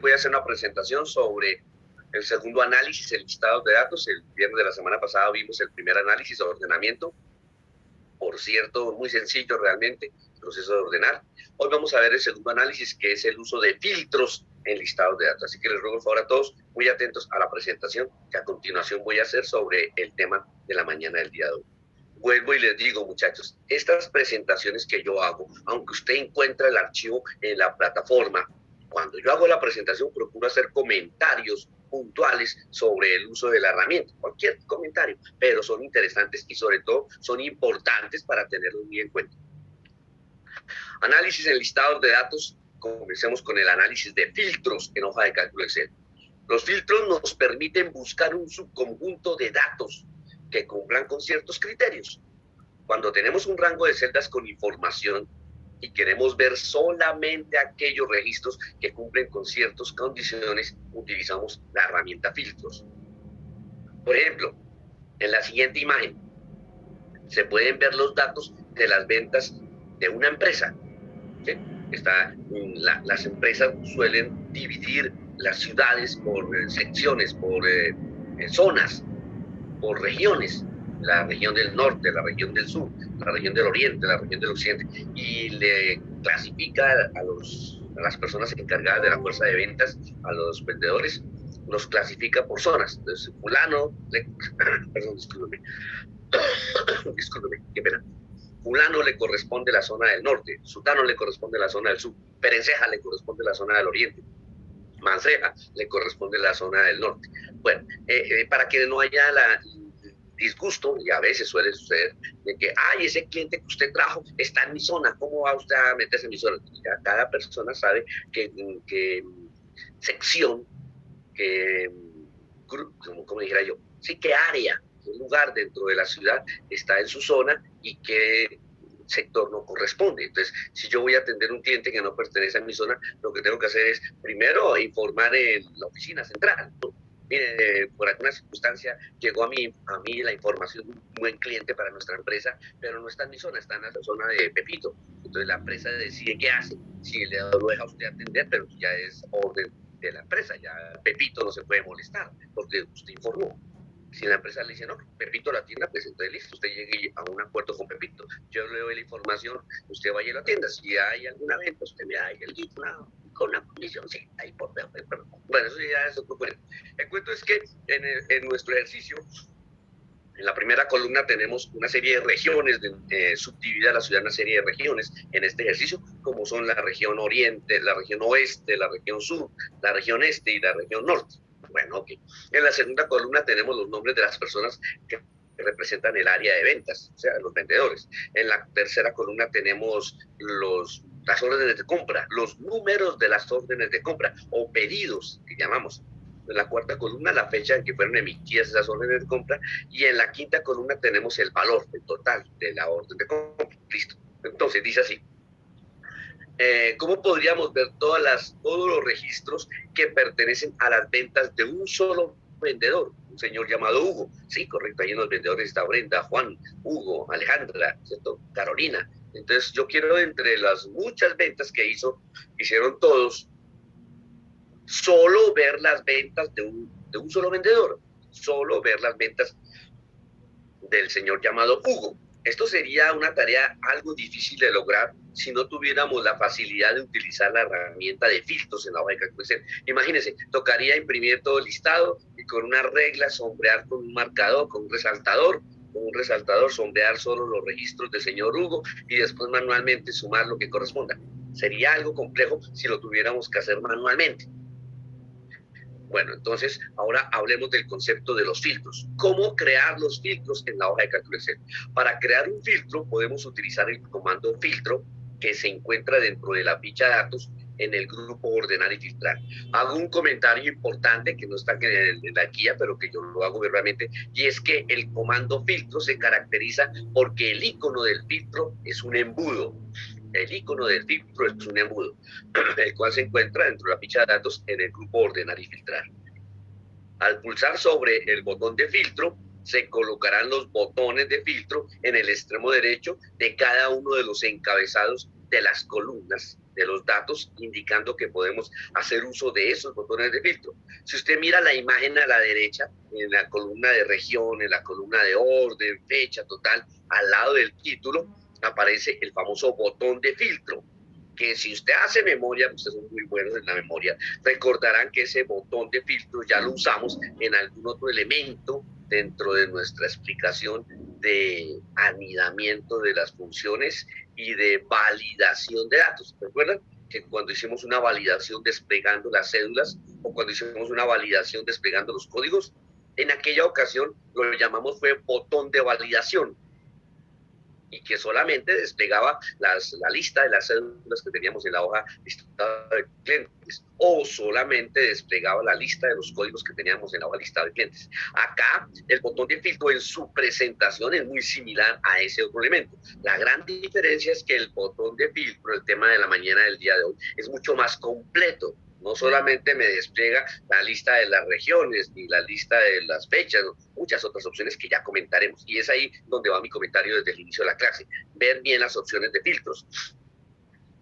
voy a hacer una presentación sobre el segundo análisis, el listado de datos. El viernes de la semana pasada vimos el primer análisis de ordenamiento. Por cierto, muy sencillo realmente, el proceso de ordenar. Hoy vamos a ver el segundo análisis, que es el uso de filtros en listados de datos. Así que les ruego por favor a todos muy atentos a la presentación que a continuación voy a hacer sobre el tema de la mañana del día de hoy. Vuelvo y les digo, muchachos, estas presentaciones que yo hago, aunque usted encuentra el archivo en la plataforma, cuando yo hago la presentación procuro hacer comentarios puntuales sobre el uso de la herramienta, cualquier comentario, pero son interesantes y sobre todo son importantes para tenerlos muy en cuenta. Análisis en listados de datos. Comencemos con el análisis de filtros en hoja de cálculo Excel. Los filtros nos permiten buscar un subconjunto de datos que cumplan con ciertos criterios. Cuando tenemos un rango de celdas con información y queremos ver solamente aquellos registros que cumplen con ciertas condiciones, utilizamos la herramienta filtros. Por ejemplo, en la siguiente imagen se pueden ver los datos de las ventas de una empresa. ¿Sí? Las empresas suelen dividir las ciudades por secciones, por zonas, por regiones, la región del norte, la región del sur, la región del oriente, la región del occidente, y le clasifica a las personas encargadas de la fuerza de ventas, a los vendedores, los clasifica por zonas. Entonces, discúlpeme, qué pena. Fulano le corresponde la zona del norte, Sutano le corresponde la zona del sur, Perenceja le corresponde la zona del oriente, Manceja le corresponde la zona del norte. Bueno, para que no haya disgusto, y a veces suele suceder, de que, ese cliente que usted trajo está en mi zona, ¿cómo va usted a meterse en mi zona? Ya cada persona sabe que sección, como dijera yo, sí, qué área, qué lugar dentro de la ciudad está en su zona y qué sector no corresponde. Entonces, si yo voy a atender un cliente que no pertenece a mi zona, lo que tengo que hacer es, primero, informar en la oficina central. Mire, por alguna circunstancia llegó a mí la información de un buen cliente para nuestra empresa, pero no está en mi zona, está en la zona de Pepito. Entonces la empresa decide qué hace, si le lo deja a usted atender, pero ya es orden de la empresa, ya Pepito no se puede molestar, porque usted informó. Si la empresa le dice, no, Pepito la atienda, pues entonces listo, usted llegue a un acuerdo con Pepito, yo le doy la información, usted vaya y lo atienda. Si hay alguna venta, usted me da el diplomado con una comisión, sí, ahí por bueno, eso ya es otro cuento. El cuento es que en nuestro ejercicio, en la primera columna tenemos una serie de regiones, subdividida la ciudad en una serie de regiones en este ejercicio, como son la región oriente, la región oeste, la región sur, la región este y la región norte. Bueno, ok. En la segunda columna tenemos los nombres de las personas que representan el área de ventas, o sea, los vendedores. En la tercera columna tenemos las órdenes de compra, los números de las órdenes de compra o pedidos que llamamos. En la cuarta columna la fecha en que fueron emitidas esas órdenes de compra, y en la quinta columna tenemos el valor, el total de la orden de compra. Listo. Entonces dice así. ¿Cómo podríamos ver todos los registros que pertenecen a las ventas de un solo vendedor? Un señor llamado Hugo. Sí, correcto, ahí en los vendedores está Brenda, Juan, Hugo, Alejandra, ¿cierto? Carolina. Entonces yo quiero, entre las muchas ventas que hicieron todos, solo ver las ventas de un solo vendedor, solo ver las ventas del señor llamado Hugo. Esto sería una tarea algo difícil de lograr si no tuviéramos la facilidad de utilizar la herramienta de filtros en la hoja de cálculo Excel. Imagínense, tocaría imprimir todo el listado y con una regla sombrear con un marcador, con un resaltador, sombrear solo los registros del señor Hugo y después manualmente sumar lo que corresponda. Sería algo complejo si lo tuviéramos que hacer manualmente. Bueno, entonces ahora hablemos del concepto de los filtros. ¿Cómo crear los filtros en la hoja de cálculo Excel? Para crear un filtro podemos utilizar el comando filtro que se encuentra dentro de la ficha de datos en el grupo ordenar y filtrar. Hago un comentario importante que no está en la guía, pero que yo lo hago verbalmente, y es que el comando filtro se caracteriza porque el icono del filtro es un embudo. El icono del filtro es un embudo, el cual se encuentra dentro de la ficha de datos en el grupo ordenar y filtrar. Al pulsar sobre el botón de filtro, se colocarán los botones de filtro en el extremo derecho de cada uno de los encabezados de las columnas de los datos, indicando que podemos hacer uso de esos botones de filtro. Si usted mira la imagen a la derecha, en la columna de región, en la columna de orden, fecha, total, al lado del título, aparece el famoso botón de filtro, que si usted hace memoria, ustedes son muy buenos en la memoria, recordarán que ese botón de filtro ya lo usamos en algún otro elemento dentro de nuestra explicación de anidamiento de las funciones y de validación de datos. ¿Recuerdan que cuando hicimos una validación desplegando las cédulas o cuando hicimos una validación desplegando los códigos, en aquella ocasión lo llamamos fue botón de validación, y que solamente desplegaba la lista de las cédulas que teníamos en la hoja listada de clientes, o solamente desplegaba la lista de los códigos que teníamos en la hoja listada de clientes. Acá el botón de filtro en su presentación es muy similar a ese otro elemento. La gran diferencia es que el botón de filtro, el tema de la mañana del día de hoy, es mucho más completo. No solamente me despliega la lista de las regiones ni la lista de las fechas, ¿no? Muchas otras opciones que ya comentaremos. Y es ahí donde va mi comentario desde el inicio de la clase. Ver bien las opciones de filtros.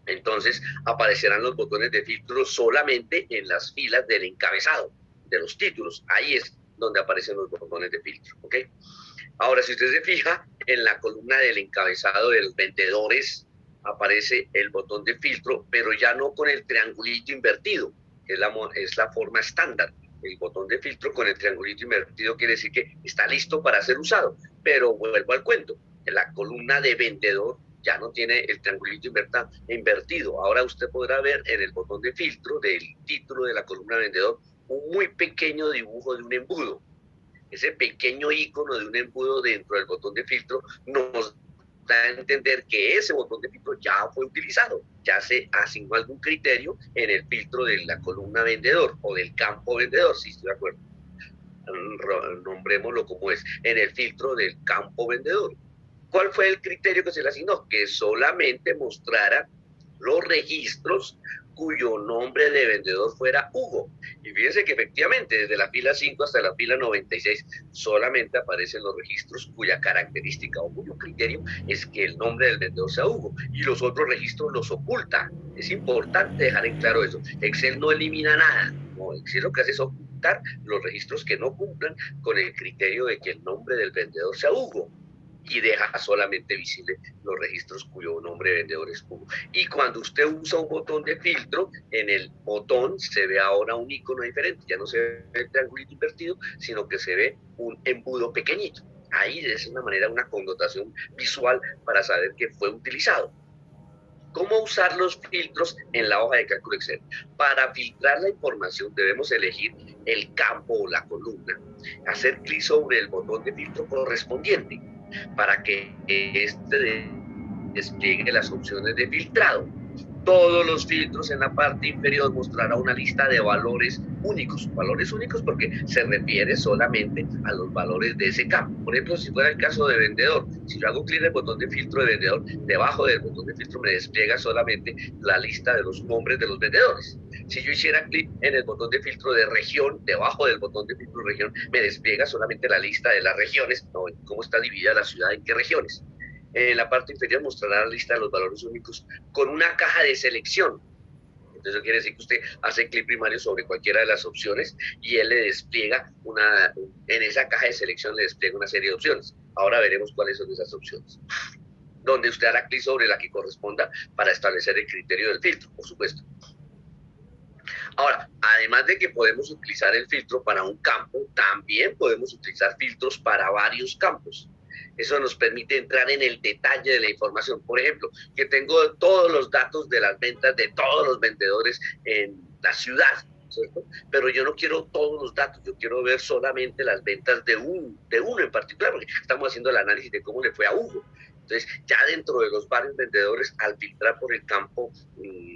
Entonces aparecerán los botones de filtro solamente en las filas del encabezado, de los títulos. Ahí es donde aparecen los botones de filtro. ¿Ok? Ahora, si usted se fija, en la columna del encabezado de los vendedores, aparece el botón de filtro, pero ya no con el triangulito invertido, que es la forma estándar. El botón de filtro con el triangulito invertido quiere decir que está listo para ser usado. Pero vuelvo al cuento, en la columna de vendedor ya no tiene el triangulito invertido. Ahora usted podrá ver en el botón de filtro del título de la columna vendedor un muy pequeño dibujo de un embudo. Ese pequeño icono de un embudo dentro del botón de filtro nos da a entender que ese botón de filtro ya fue utilizado, ya se asignó algún criterio en el filtro de la columna vendedor o del campo vendedor, si estoy de acuerdo. Nombrémoslo como es, en el filtro del campo vendedor. ¿Cuál fue el criterio que se le asignó? Que solamente mostrara los registros cuyo nombre de vendedor fuera Hugo. Y fíjense que efectivamente desde la fila 5 hasta la fila 96 solamente aparecen los registros cuya característica o cuyo criterio es que el nombre del vendedor sea Hugo, y los otros registros los oculta. Es importante dejar en claro eso. Excel no elimina nada. No, Excel lo que hace es ocultar los registros que no cumplan con el criterio de que el nombre del vendedor sea Hugo, y deja solamente visible los registros cuyo nombre de vendedor es Hugo. Y cuando usted usa un botón de filtro, en el botón se ve ahora un icono diferente. Ya no se ve el triangulito invertido, sino que se ve un embudo pequeñito. Ahí es una manera, una connotación visual para saber que fue utilizado. ¿Cómo usar los filtros en la hoja de cálculo Excel? Para filtrar la información debemos elegir el campo o la columna, hacer clic sobre el botón de filtro correspondiente para que este despliegue las opciones de filtrado. Todos los filtros en la parte inferior mostrará una lista de valores únicos porque se refiere solamente a los valores de ese campo. Por ejemplo, si fuera el caso de vendedor, si yo hago clic en el botón de filtro de vendedor, debajo del botón de filtro me despliega solamente la lista de los nombres de los vendedores. Si yo hiciera clic en el botón de filtro de región, debajo del botón de filtro de región me despliega solamente la lista de las regiones, ¿no? Cómo está dividida la ciudad, en qué regiones. En la parte inferior mostrará la lista de los valores únicos con una caja de selección. Entonces eso quiere decir que usted hace clic primario sobre cualquiera de las opciones y él le despliega en esa caja de selección le despliega una serie de opciones. Ahora veremos cuáles son esas opciones. Donde usted hará clic sobre la que corresponda para establecer el criterio del filtro, por supuesto. Ahora, además de que podemos utilizar el filtro para un campo, también podemos utilizar filtros para varios campos. Eso nos permite entrar en el detalle de la información. Por ejemplo, que tengo todos los datos de las ventas de todos los vendedores en la ciudad, ¿cierto? Pero yo no quiero todos los datos, yo quiero ver solamente las ventas de uno en particular, porque estamos haciendo el análisis de cómo le fue a Hugo. Entonces, ya dentro de los varios vendedores, al filtrar por el campo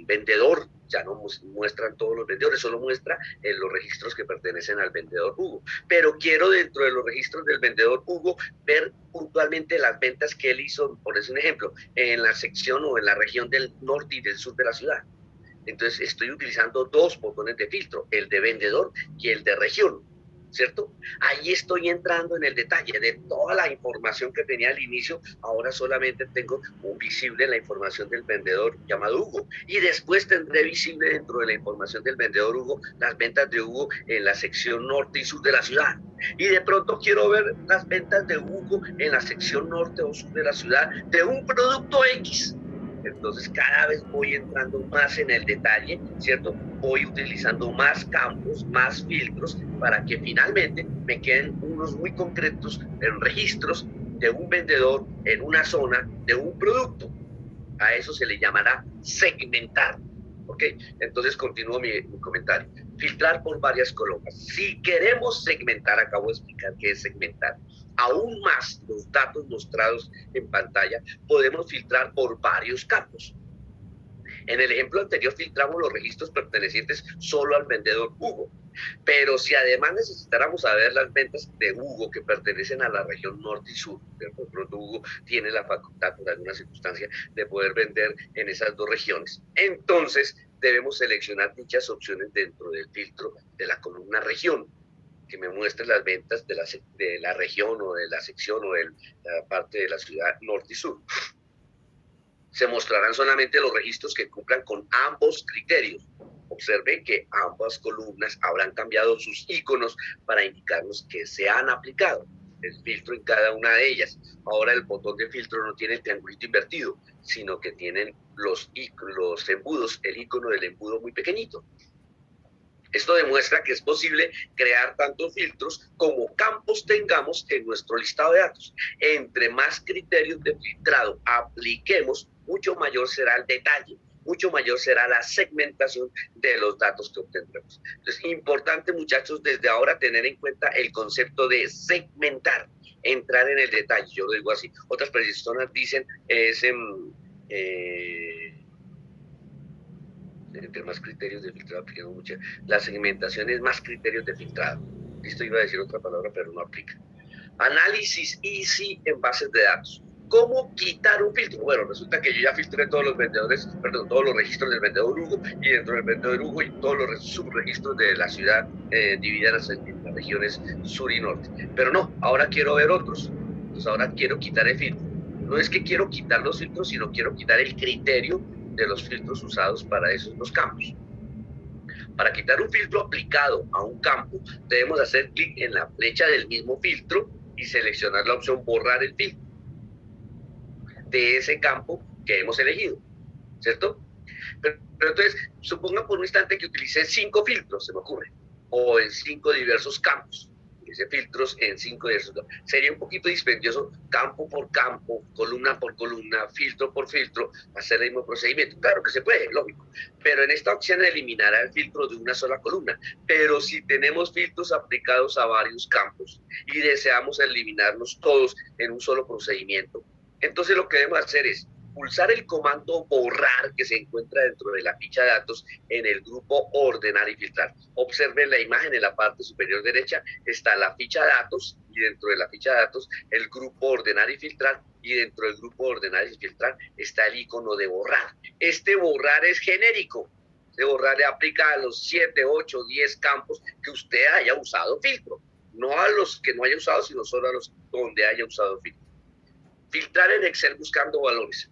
vendedor, ya no muestran todos los vendedores, solo muestra los registros que pertenecen al vendedor Hugo. Pero quiero dentro de los registros del vendedor Hugo ver puntualmente las ventas que él hizo, por decir un ejemplo, en la sección o en la región del norte y del sur de la ciudad. Entonces estoy utilizando dos botones de filtro, el de vendedor y el de región. ¿cierto? Ahí estoy entrando en el detalle de toda la información que tenía al inicio. Ahora solamente tengo un visible la información del vendedor llamado Hugo, y después tendré visible dentro de la información del vendedor Hugo las ventas de Hugo en la sección norte y sur de la ciudad, y de pronto quiero ver las ventas de Hugo en la sección norte o sur de la ciudad de un producto X. Entonces cada vez voy entrando más en el detalle, ¿cierto? Voy utilizando más campos, más filtros, para que finalmente me queden unos muy concretos en registros de un vendedor en una zona de un producto. A eso se le llamará segmentar. ¿Ok? Entonces continúo mi comentario. Filtrar por varias columnas. Si queremos segmentar, acabo de explicar qué es segmentar, aún más los datos mostrados en pantalla, podemos filtrar por varios campos. En el ejemplo anterior filtramos los registros pertenecientes solo al vendedor Hugo, pero si además necesitáramos saber las ventas de Hugo que pertenecen a la región norte y sur, de pronto Hugo tiene la facultad por alguna circunstancia de poder vender en esas dos regiones, entonces debemos seleccionar dichas opciones dentro del filtro de la columna región, que me muestre las ventas de la región o de la sección o de la parte de la ciudad norte y sur. Se mostrarán solamente los registros que cumplan con ambos criterios. Observen que ambas columnas habrán cambiado sus iconos para indicarnos que se han aplicado el filtro en cada una de ellas. Ahora el botón de filtro no tiene el triangulito invertido, sino que tienen los embudos, el icono del embudo muy pequeñito. Esto demuestra que es posible crear tantos filtros como campos tengamos en nuestro listado de datos. Entre más criterios de filtrado apliquemos, mucho mayor será el detalle, mucho mayor será la segmentación de los datos que obtendremos. Entonces, importante, muchachos, desde ahora tener en cuenta el concepto de segmentar, entrar en el detalle, yo lo digo así. Otras personas dicen, entre más criterios de filtrado, la segmentación es más criterios de filtrado. Esto iba a decir otra palabra, pero no aplica. Análisis easy en bases de datos. ¿Cómo quitar un filtro? Bueno, resulta que yo ya filtré todos los vendedores, perdón, todos los registros del vendedor Hugo, y dentro del vendedor Hugo y todos los subregistros de la ciudad divididas en las regiones sur y norte. Pero no, ahora quiero ver otros. Entonces ahora quiero quitar el filtro. No es que quiero quitar los filtros, sino quiero quitar el criterio de los filtros usados para esos dos campos. Para quitar un filtro aplicado a un campo, debemos hacer clic en la flecha del mismo filtro y seleccionar la opción borrar el filtro de ese campo que hemos elegido, ¿cierto? Pero entonces, supongan por un instante que utilicé 5 filtros, se me ocurre, o en 5 diversos campos. Utilicé filtros en 5 diversos campos. Sería un poquito dispendioso, campo por campo, columna por columna, filtro por filtro, hacer el mismo procedimiento. Claro que se puede, lógico. Pero en esta opción eliminará el filtro de una sola columna. Pero si tenemos filtros aplicados a varios campos y deseamos eliminarlos todos en un solo procedimiento, entonces lo que debemos hacer es pulsar el comando borrar que se encuentra dentro de la ficha de datos en el grupo ordenar y filtrar. Observen la imagen en la parte superior derecha, está la ficha de datos y dentro de la ficha de datos el grupo ordenar y filtrar, y dentro del grupo ordenar y filtrar está el icono de borrar. Este borrar es genérico. Este borrar le aplica a los 7, 8, 10 campos que usted haya usado filtro. No a los que no haya usado, sino solo a los donde haya usado filtro. Filtrar en Excel buscando valores.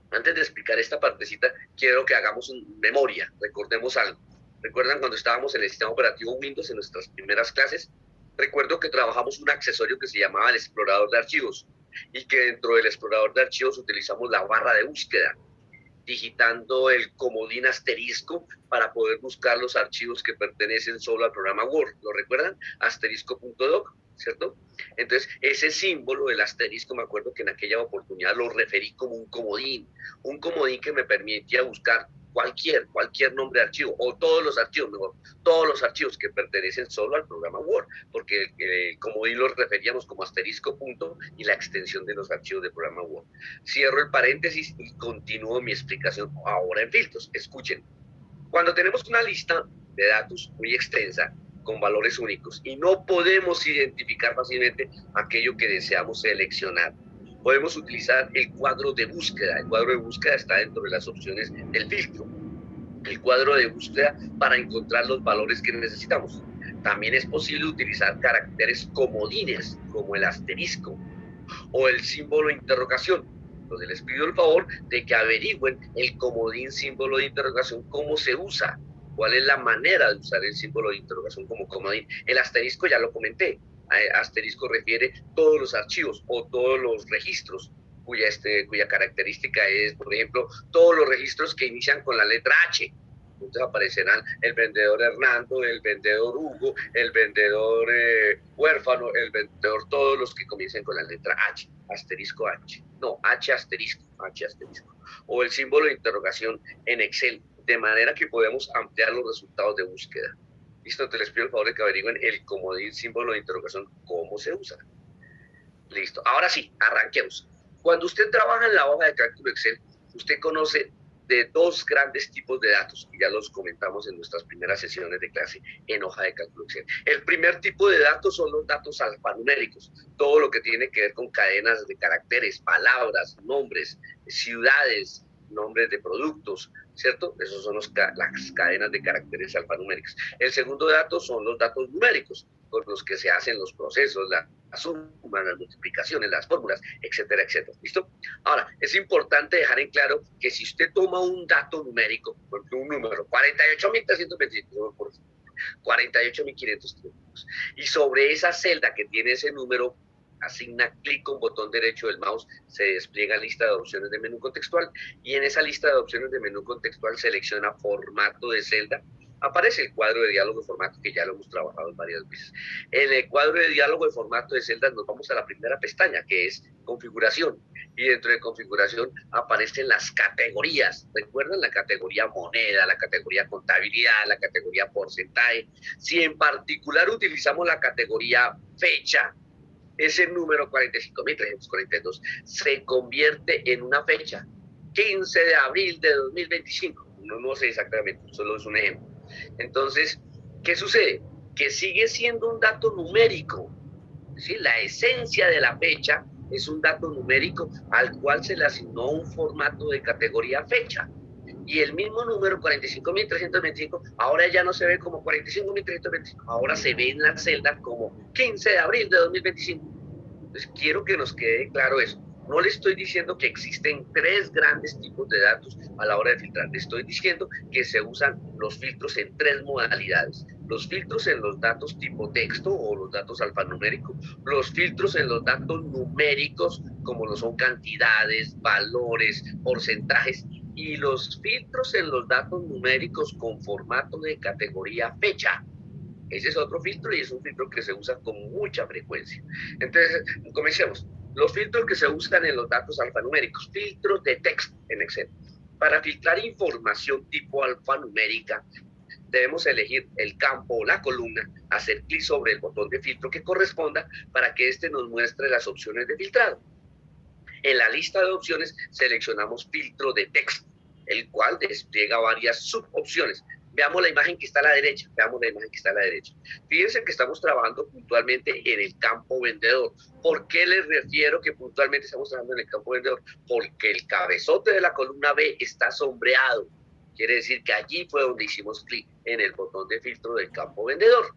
Antes de explicar esta partecita, quiero que hagamos memoria, recordemos algo. ¿Recuerdan cuando estábamos en el sistema operativo Windows en nuestras primeras clases? Recuerdo que trabajamos un accesorio que se llamaba el explorador de archivos, y que dentro del explorador de archivos utilizamos la barra de búsqueda, digitando el comodín asterisco para poder buscar los archivos que pertenecen solo al programa Word. ¿Lo recuerdan? Asterisco.doc, ¿cierto? Entonces, ese símbolo del asterisco, me acuerdo que en aquella oportunidad lo referí como un comodín que me permitía buscar cualquier nombre de archivo, o todos los archivos, mejor, todos los archivos que pertenecen solo al programa Word, porque el comodín lo referíamos como asterisco punto y la extensión de los archivos del programa Word. Cierro el paréntesis y continúo mi explicación ahora en filtros. Escuchen, cuando tenemos una lista de datos muy extensa, con valores únicos, y no podemos identificar fácilmente aquello que deseamos seleccionar, podemos utilizar el cuadro de búsqueda. El cuadro de búsqueda está dentro de las opciones del filtro. El cuadro de búsqueda para encontrar los valores que necesitamos. También es posible utilizar caracteres comodines, como el asterisco o el símbolo de interrogación. Entonces les pido el favor de que averigüen el comodín símbolo de interrogación, cómo se usa, cuál es la manera de usar el símbolo de interrogación como comodín. El asterisco ya lo comenté. Asterisco refiere todos los archivos o todos los registros cuya característica es, por ejemplo, todos los registros que inician con la letra H. Entonces aparecerán el vendedor Hernando, el vendedor Hugo, el vendedor huérfano, el vendedor, todos los que comiencen con la letra H, asterisco H. No, H asterisco, H asterisco. O el símbolo de interrogación en Excel, de manera que podemos ampliar los resultados de búsqueda. Listo, te les pido el favor de que averigüen el comodín símbolo de interrogación, cómo se usa. Listo, ahora sí, arranquemos. Cuando usted trabaja en la hoja de cálculo Excel, usted conoce de dos grandes tipos de datos, y ya los comentamos en nuestras primeras sesiones de clase en hoja de cálculo Excel. El primer tipo de datos son los datos alfanuméricos, todo lo que tiene que ver con cadenas de caracteres, palabras, nombres, ciudades, nombres de productos, ¿cierto? Esos son las cadenas de caracteres alfanuméricos. El segundo dato son los datos numéricos, con los que se hacen los procesos, las sumas, las multiplicaciones, las fórmulas, etcétera, etcétera. ¿Listo? Ahora, es importante dejar en claro que si usted toma un dato numérico, por ejemplo, un número, 48.325, por 48.532, y sobre esa celda que tiene ese número, asigna clic con botón derecho del mouse, se despliega lista de opciones de menú contextual, y en esa lista de opciones de menú contextual selecciona formato de celda. Aparece el cuadro de diálogo de formato, que ya lo hemos trabajado varias veces. En el cuadro de diálogo de formato de celdas nos vamos a la primera pestaña, que es configuración, y dentro de configuración aparecen las categorías. ¿Recuerdan? La categoría moneda, la categoría contabilidad, la categoría porcentaje. Si en particular utilizamos la categoría fecha, ese número 45.342 se convierte en una fecha, 15 de abril de 2025. No sé exactamente, solo es un ejemplo. Entonces, ¿qué sucede? Que sigue siendo un dato numérico, ¿sí? La esencia de la fecha es un dato numérico al cual se le asignó un formato de categoría fecha. Y el mismo número, 45.325, ahora ya no se ve como 45.325, ahora se ve en la celda como 15 de abril de 2025. Entonces, quiero que nos quede claro eso. No le estoy diciendo que existen tres grandes tipos de datos a la hora de filtrar. Le estoy diciendo que se usan los filtros en tres modalidades. Los filtros en los datos tipo texto o los datos alfanuméricos. Los filtros en los datos numéricos, como lo son cantidades, valores, porcentajes. Y los filtros en los datos numéricos con formato de categoría fecha. Ese es otro filtro y es un filtro que se usa con mucha frecuencia. Entonces, comencemos. Los filtros que se usan en los datos alfanuméricos, filtros de texto en Excel. Para filtrar información tipo alfanumérica, debemos elegir el campo o la columna, hacer clic sobre el botón de filtro que corresponda para que éste nos muestre las opciones de filtrado. En la lista de opciones seleccionamos filtro de texto, el cual despliega varias subopciones. Veamos la imagen que está a la derecha, Fíjense que estamos trabajando puntualmente en el campo vendedor. ¿Por qué les refiero que puntualmente estamos trabajando en el campo vendedor? Porque el cabezote de la columna B está sombreado. Quiere decir que allí fue donde hicimos clic en el botón de filtro del campo vendedor.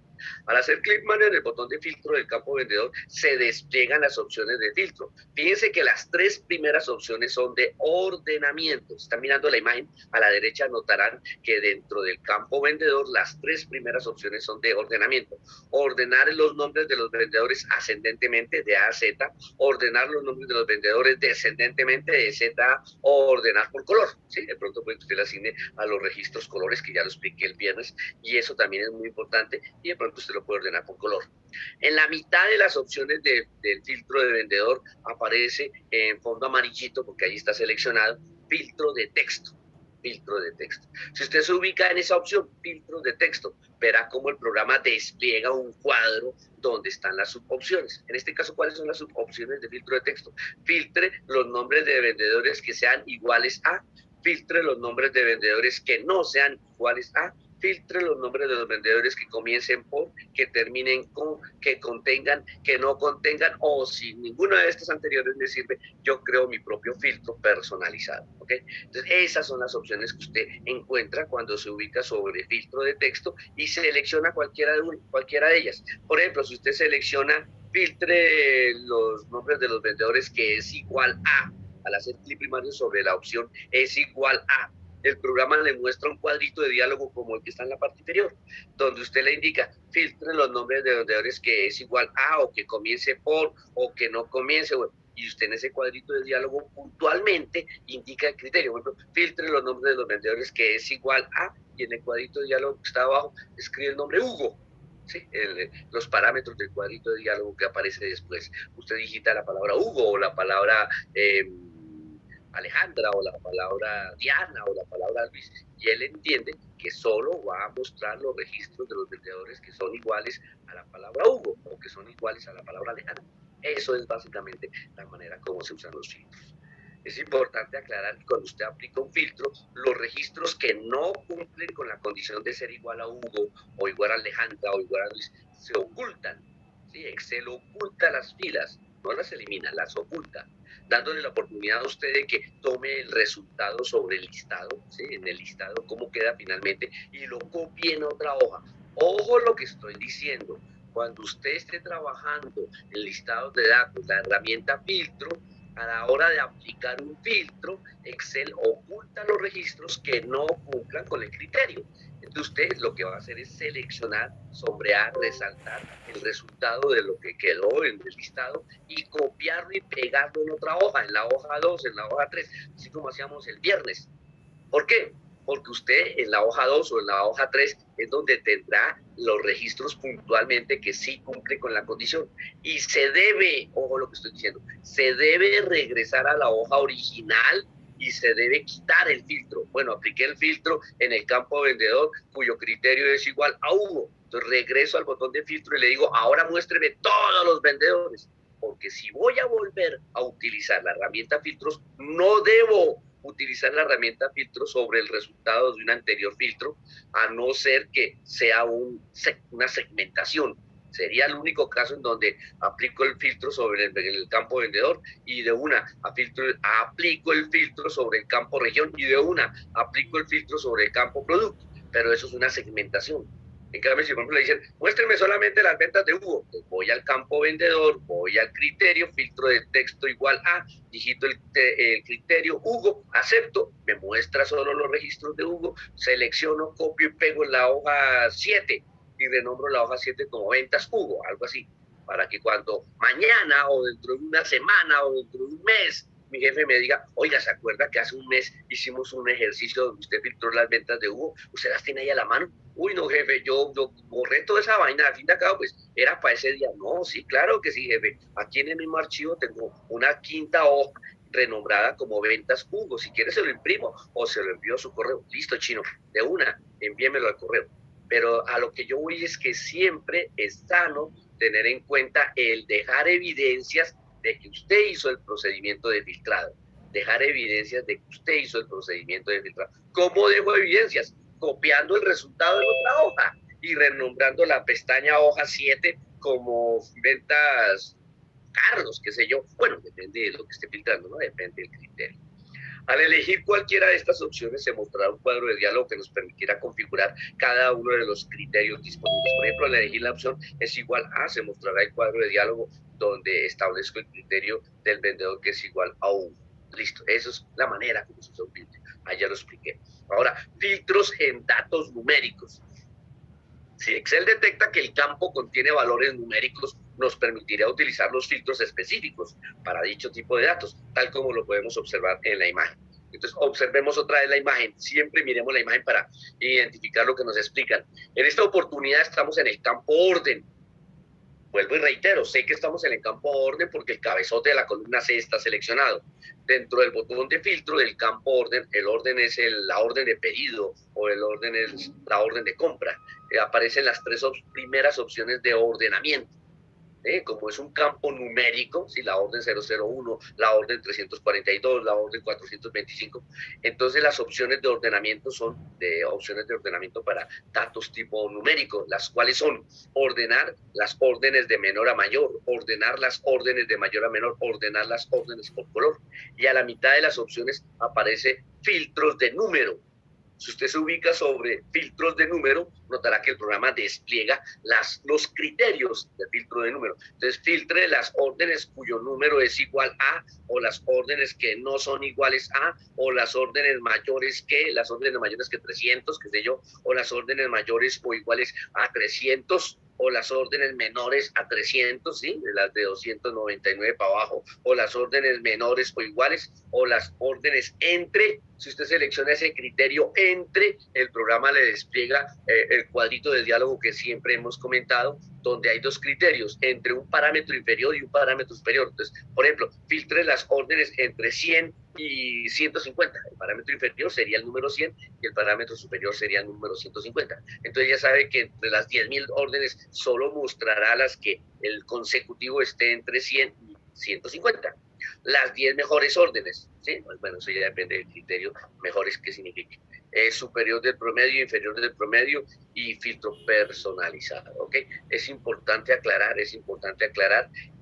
Al hacer clic en el botón de filtro del campo vendedor, se despliegan las opciones de filtro. Fíjense que las tres primeras opciones son de ordenamiento. Si están mirando la imagen, a la derecha notarán que dentro del campo vendedor, las tres primeras opciones son de ordenamiento. Ordenar los nombres de los vendedores ascendentemente, de A a Z. Ordenar los nombres de los vendedores descendentemente, de Z a, o ordenar por color. ¿Sí? De pronto puede que usted le asigne a los registros colores, que ya lo expliqué el viernes, y eso también es muy importante, y de pronto usted lo puede ordenar por color. En la mitad de las opciones del filtro de vendedor aparece en fondo amarillito, porque ahí está seleccionado, filtro de texto. Si usted se ubica en esa opción, filtro de texto, verá cómo el programa despliega un cuadro donde están las subopciones. En este caso, ¿cuáles son las subopciones de filtro de texto? Filtre los nombres de vendedores que sean iguales a, filtre los nombres de vendedores que no sean iguales a, filtre los nombres de los vendedores que comiencen por, que terminen con, que contengan, que no contengan, o si ninguna de estas anteriores me sirve, yo creo mi propio filtro personalizado, ¿ok? Entonces, esas son las opciones que usted encuentra cuando se ubica sobre filtro de texto y selecciona cualquiera de ellas. Por ejemplo, si usted selecciona filtre los nombres de los vendedores que es igual a, al hacer clic primario sobre la opción es igual a, el programa le muestra un cuadrito de diálogo como el que está en la parte inferior, donde usted le indica, filtre los nombres de vendedores que es igual a, o que comience por, o que no comience, y usted en ese cuadrito de diálogo puntualmente indica el criterio. Por ejemplo, filtre los nombres de los vendedores que es igual a, y en el cuadrito de diálogo que está abajo escribe el nombre Hugo. ¿Sí? Los parámetros del cuadrito de diálogo que aparece después. Usted digita la palabra Hugo o la palabra Alejandra o la palabra Diana o la palabra Luis, y él entiende que solo va a mostrar los registros de los vendedores que son iguales a la palabra Hugo o que son iguales a la palabra Alejandra. Eso es básicamente la manera como se usan los filtros. Es importante aclarar que cuando usted aplica un filtro, los registros que no cumplen con la condición de ser igual a Hugo o igual a Alejandra o igual a Luis se ocultan. ¿Sí? Excel oculta las filas, no las elimina, las oculta, dándole la oportunidad a usted de que tome el resultado sobre el listado, ¿sí? En el listado cómo queda finalmente, y lo copie en otra hoja. Ojo lo que estoy diciendo, cuando usted esté trabajando en listados de datos, la herramienta filtro, a la hora de aplicar un filtro, Excel oculta los registros que no cumplan con el criterio. Entonces usted lo que va a hacer es seleccionar, sombrear, resaltar el resultado de lo que quedó en el listado y copiarlo y pegarlo en otra hoja, en la hoja 2, en la hoja 3, así como hacíamos el viernes. ¿Por qué? Porque usted en la hoja 2 o en la hoja 3 es donde tendrá los registros puntualmente que sí cumple con la condición. Y se debe, ojo lo que estoy diciendo, se debe regresar a la hoja original y se debe quitar el filtro. Bueno, apliqué el filtro en el campo vendedor cuyo criterio es igual a Hugo. Entonces regreso al botón de filtro y le digo, ahora muéstreme todos los vendedores. Porque si voy a volver a utilizar la herramienta filtros, no debo utilizar la herramienta filtro sobre el resultado de un anterior filtro, a no ser que sea una segmentación. Sería el único caso en donde aplico el filtro sobre el campo vendedor y de una aplico el filtro sobre el campo región y de una aplico el filtro sobre el campo producto. Pero eso es una segmentación. En cambio, si por ejemplo le dicen, muéstrenme solamente las ventas de Hugo, pues voy al campo vendedor, voy al criterio, filtro de texto igual a, digito el criterio Hugo, acepto, me muestra solo los registros de Hugo, selecciono, copio y pego en la hoja 7 y renombro la hoja 7 como ventas Hugo, algo así, para que cuando mañana o dentro de una semana o dentro de un mes mi jefe me diga, oiga, ¿se acuerda que hace un mes hicimos un ejercicio donde usted filtró las ventas de Hugo? ¿Usted las tiene ahí a la mano? Uy, no, jefe, yo borré toda esa vaina, al fin de acá, pues, era para ese día. No, sí, claro que sí, jefe. Aquí en el mismo archivo tengo una quinta hoja renombrada como ventas Hugo. Si quiere se lo imprimo o se lo envío a su correo. Listo, chino, de una, envíemelo al correo. Pero a lo que yo voy es que siempre es sano tener en cuenta el dejar evidencias de que usted hizo el procedimiento de filtrado, dejar evidencias de que usted hizo el procedimiento de filtrado. ¿Cómo dejo evidencias? Copiando el resultado en otra hoja y renombrando la pestaña hoja 7 como ventas Carlos, qué sé yo. Bueno, depende de lo que esté filtrando, ¿no? Depende del criterio. Al elegir cualquiera de estas opciones se mostrará un cuadro de diálogo que nos permitirá configurar cada uno de los criterios disponibles. Por ejemplo, al elegir la opción es igual a, se mostrará el cuadro de diálogo donde establezco el criterio del vendedor que es igual a 1. Listo, esa es la manera como se usa un filtro. Ya lo expliqué. Ahora, filtros en datos numéricos. Si Excel detecta que el campo contiene valores numéricos, nos permitirá utilizar los filtros específicos para dicho tipo de datos, tal como lo podemos observar en la imagen. Entonces, observemos otra vez la imagen. Siempre miremos la imagen para identificar lo que nos explican. En esta oportunidad estamos en el campo orden. Vuelvo y reitero, sé que estamos en el campo orden porque el cabezote de la columna C está seleccionado. Dentro del botón de filtro del campo orden, el orden es la orden de pedido o el orden es la orden de compra. Aparecen las tres primeras opciones de ordenamiento. como es un campo numérico, ¿sí? La orden 001, la orden 342, la orden 425, entonces las opciones de ordenamiento son opciones de ordenamiento para datos tipo numérico, las cuales son ordenar las órdenes de menor a mayor, ordenar las órdenes de mayor a menor, ordenar las órdenes por color, y a la mitad de las opciones aparece filtros de número. Si usted se ubica sobre filtros de número, notará que el programa despliega los criterios de filtro de número. Entonces, filtre las órdenes cuyo número es igual a, o las órdenes que no son iguales a, o las órdenes mayores que 300, qué sé yo, o las órdenes mayores o iguales a 300, o las órdenes menores a 300, ¿sí? De las de 299 para abajo, o las órdenes menores o iguales, o las órdenes entre. Si usted selecciona ese criterio entre, el programa le despliega el cuadrito de diálogo que siempre hemos comentado, donde hay dos criterios, entre un parámetro inferior y un parámetro superior. Entonces, por ejemplo, filtre las órdenes entre 100 y 150. El parámetro inferior sería el número 100 y el parámetro superior sería el número 150. Entonces ya sabe que entre las 10.000 órdenes solo mostrará las que el consecutivo esté entre 100 y 150. Las 10 mejores órdenes, ¿sí? Bueno, eso ya depende del criterio, mejores qué significa. Superior del promedio, inferior del promedio y filtro personalizado, ¿ok? Es importante aclarar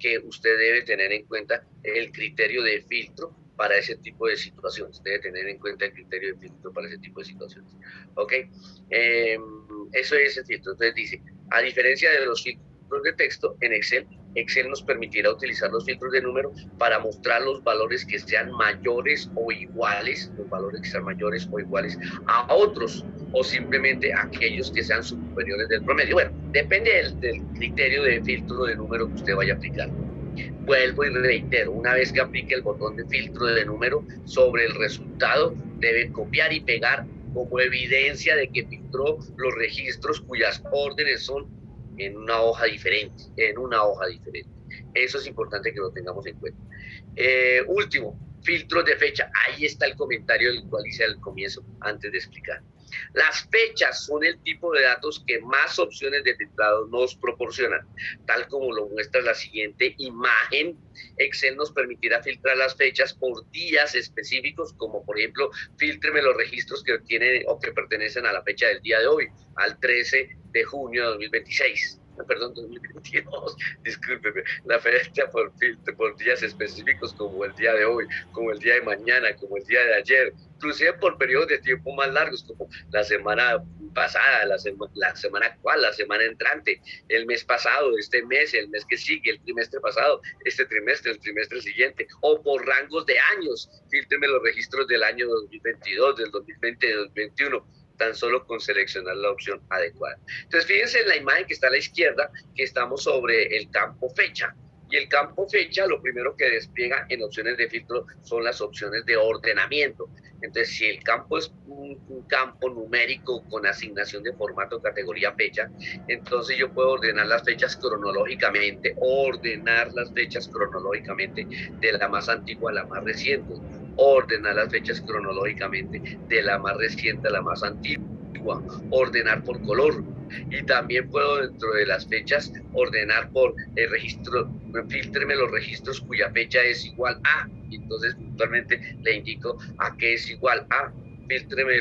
que usted debe tener en cuenta el criterio de filtro para ese tipo de situaciones. Debe tener en cuenta el criterio de filtro para ese tipo de situaciones, ¿ok? Eso es el filtro. Entonces dice, a diferencia de los filtros de texto, en Excel nos permitirá utilizar los filtros de número para mostrar los valores que sean mayores o iguales, a otros, o simplemente aquellos que sean superiores del promedio. Bueno, depende del criterio de filtro de número que usted vaya a aplicar. Vuelvo y reitero, una vez que aplique el botón de filtro de número sobre el resultado, debe copiar y pegar como evidencia de que filtró los registros cuyas órdenes son en una hoja diferente. Eso es importante que lo tengamos en cuenta. Último, filtros de fecha. Ahí está el comentario del cual hice al comienzo, antes de explicar. Las fechas son el tipo de datos que más opciones de filtrado nos proporcionan. Tal como lo muestra la siguiente imagen, Excel nos permitirá filtrar las fechas por días específicos, como por ejemplo, fíltreme los registros que tienen o que pertenecen a la fecha del día de hoy, al 13 de junio de 2026. Perdón, 2022, discúlpeme, la fecha por días específicos como el día de hoy, como el día de mañana, como el día de ayer, inclusive por periodos de tiempo más largos, como la semana pasada, la semana actual, la semana entrante, el mes pasado, este mes, el mes que sigue, el trimestre pasado, este trimestre, el trimestre siguiente, o por rangos de años. Fíltreme los registros del año 2022, del 2020, del 2021, tan solo con seleccionar la opción adecuada. Entonces, fíjense en la imagen que está a la izquierda, que estamos sobre el campo fecha. Y el campo fecha, lo primero que despliega en opciones de filtro son las opciones de ordenamiento. Entonces, si el campo es un campo numérico con asignación de formato categoría fecha, entonces yo puedo ordenar las fechas cronológicamente, de la más antigua a la más reciente, ordenar las fechas cronológicamente de la más reciente a la más antigua, ordenar por color, y también puedo dentro de las fechas ordenar por el registro, fíltreme los registros cuya fecha es igual a, y entonces puntualmente le indico a qué es igual a, fíltreme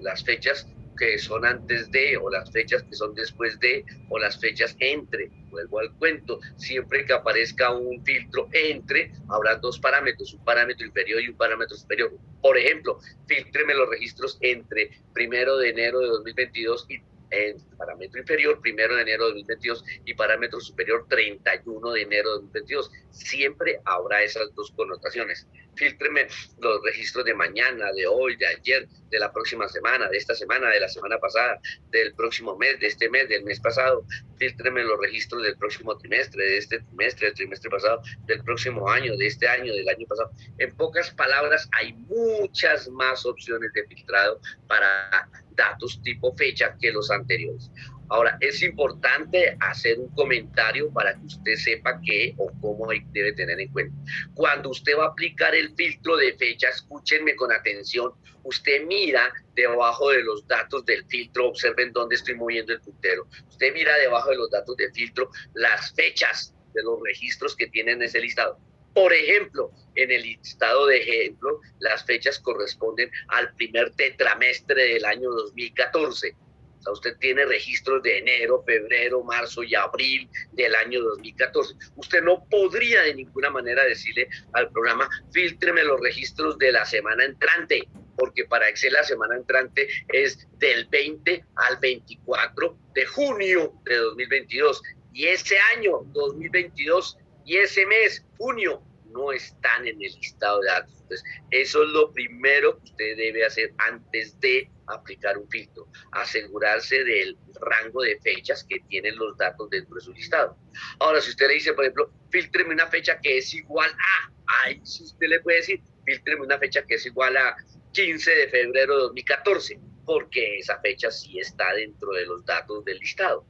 las fechas que son antes de, o las fechas que son después de, o las fechas entre. Vuelvo al cuento, siempre que aparezca un filtro entre, habrá dos parámetros, un parámetro inferior y un parámetro superior. Por ejemplo, fíltreme los registros entre 1 de enero de 2022 y en parámetro inferior 1 de enero de 2022 y parámetro superior 31 de enero de 2022. Siempre habrá esas dos connotaciones. Fíltreme los registros de mañana, de hoy, de ayer, de la próxima semana, de esta semana, de la semana pasada, del próximo mes, de este mes, del mes pasado. Fíltreme los registros del próximo trimestre, de este trimestre, del trimestre pasado, del próximo año, de este año, del año pasado. En pocas palabras, hay muchas más opciones de filtrado para datos tipo fecha que los anteriores. Ahora, es importante hacer un comentario para que usted sepa qué o cómo debe tener en cuenta. Cuando usted va a aplicar el filtro de fecha, escúchenme con atención, usted mira debajo de los datos del filtro, observen dónde estoy moviendo el puntero, usted mira debajo de los datos del filtro las fechas de los registros que tienen ese listado. Por ejemplo, en el listado de ejemplo, las fechas corresponden al primer tetramestre del año 2014. O sea, usted tiene registros de enero, febrero, marzo y abril del año 2014. Usted no podría de ninguna manera decirle al programa, fíltreme los registros de la semana entrante, porque para Excel la semana entrante es del 20 al 24 de junio de 2022. Y ese año 2022 y ese mes, junio, no están en el listado de datos. Entonces, eso es lo primero que usted debe hacer antes de aplicar un filtro, asegurarse del rango de fechas que tienen los datos dentro de su listado. Ahora, si usted le dice, por ejemplo, fíltreme una fecha que es igual a, ahí si usted le puede decir, fíltreme una fecha que es igual a 15 de febrero de 2014, porque esa fecha sí está dentro de los datos del listado.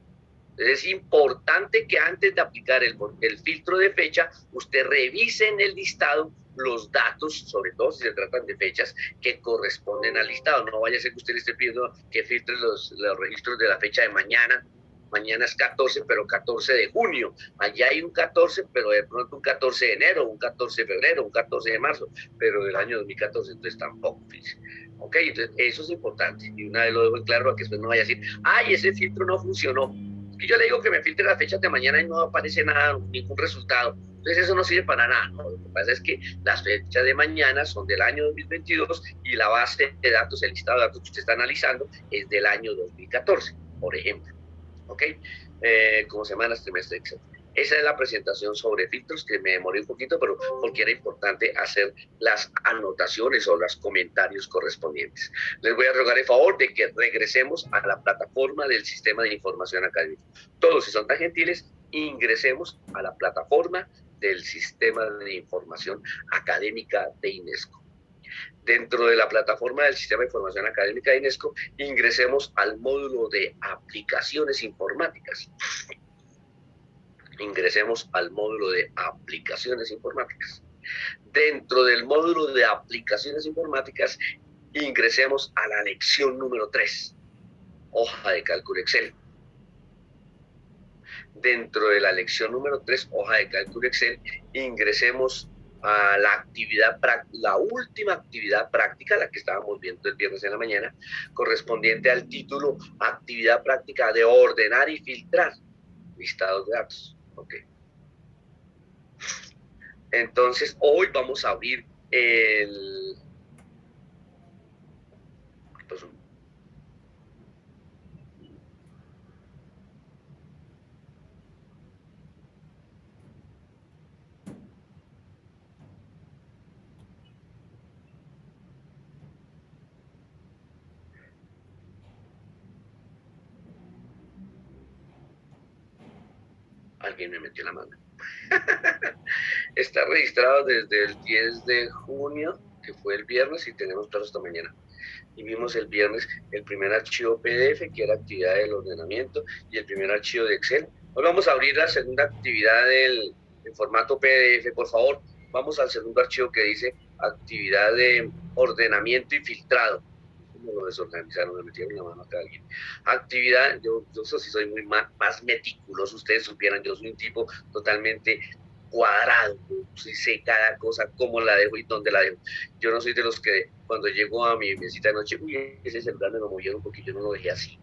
Es importante que antes de aplicar el filtro de fecha, usted revise en el listado los datos, sobre todo si se tratan de fechas que corresponden al listado. No vaya a ser que usted le esté pidiendo que filtre los registros de la fecha de mañana. Mañana es 14, pero 14 de junio. Allá hay un 14, pero de pronto un 14 de enero, un 14 de febrero, un 14 de marzo, pero del año 2014, entonces tampoco. Ok, entonces eso es importante. Y una vez lo dejo en claro, para que después no vaya a decir, ay, ese filtro no funcionó. Y yo le digo que me filtre las fechas de mañana y no aparece nada, ningún resultado. Entonces eso no sirve para nada, ¿no? Lo que pasa es que las fechas de mañana son del año 2022 y la base de datos, el listado de datos que usted está analizando es del año 2014, por ejemplo. ¿Ok? Como semanas, trimestre, etc. Esa es la presentación sobre filtros, que me demoré un poquito, pero porque era importante hacer las anotaciones o los comentarios correspondientes. Les voy a rogar el favor de que regresemos a la plataforma del Sistema de Información Académica. Todos, si son tan gentiles, ingresemos a la plataforma del Sistema de Información Académica de INESCO. Dentro de la plataforma del Sistema de Información Académica de INESCO, ingresemos al módulo de aplicaciones informáticas. Ingresemos al módulo de aplicaciones informáticas. Dentro del módulo de aplicaciones informáticas, ingresemos a la lección número 3, hoja de cálculo Excel. Dentro de la lección número 3, hoja de cálculo Excel, ingresemos a la actividad, la última actividad práctica, la que estábamos viendo el viernes en la mañana, correspondiente al título actividad práctica de ordenar y filtrar listados de datos. Ok. Entonces, hoy vamos a abrir el... Pues, alguien me metió la mano. Está registrado desde el 10 de junio, que fue el viernes, y tenemos plazo hasta mañana. Y vimos el viernes el primer archivo PDF, que era actividad del ordenamiento, y el primer archivo de Excel. Hoy vamos a abrir la segunda actividad en formato PDF. Por favor, vamos al segundo archivo que dice actividad de ordenamiento y filtrado. ¿Cómo lo desorganizaron? Me metieron la mano acá a alguien. Actividad, yo sí soy muy más meticuloso, ustedes supieran, yo soy un tipo totalmente cuadrado, si sé cada cosa, cómo la dejo y dónde la dejo. Yo no soy de los que cuando llego a mi mesita de noche, uy, ese celular me lo movieron un poquito, yo no lo dejé así.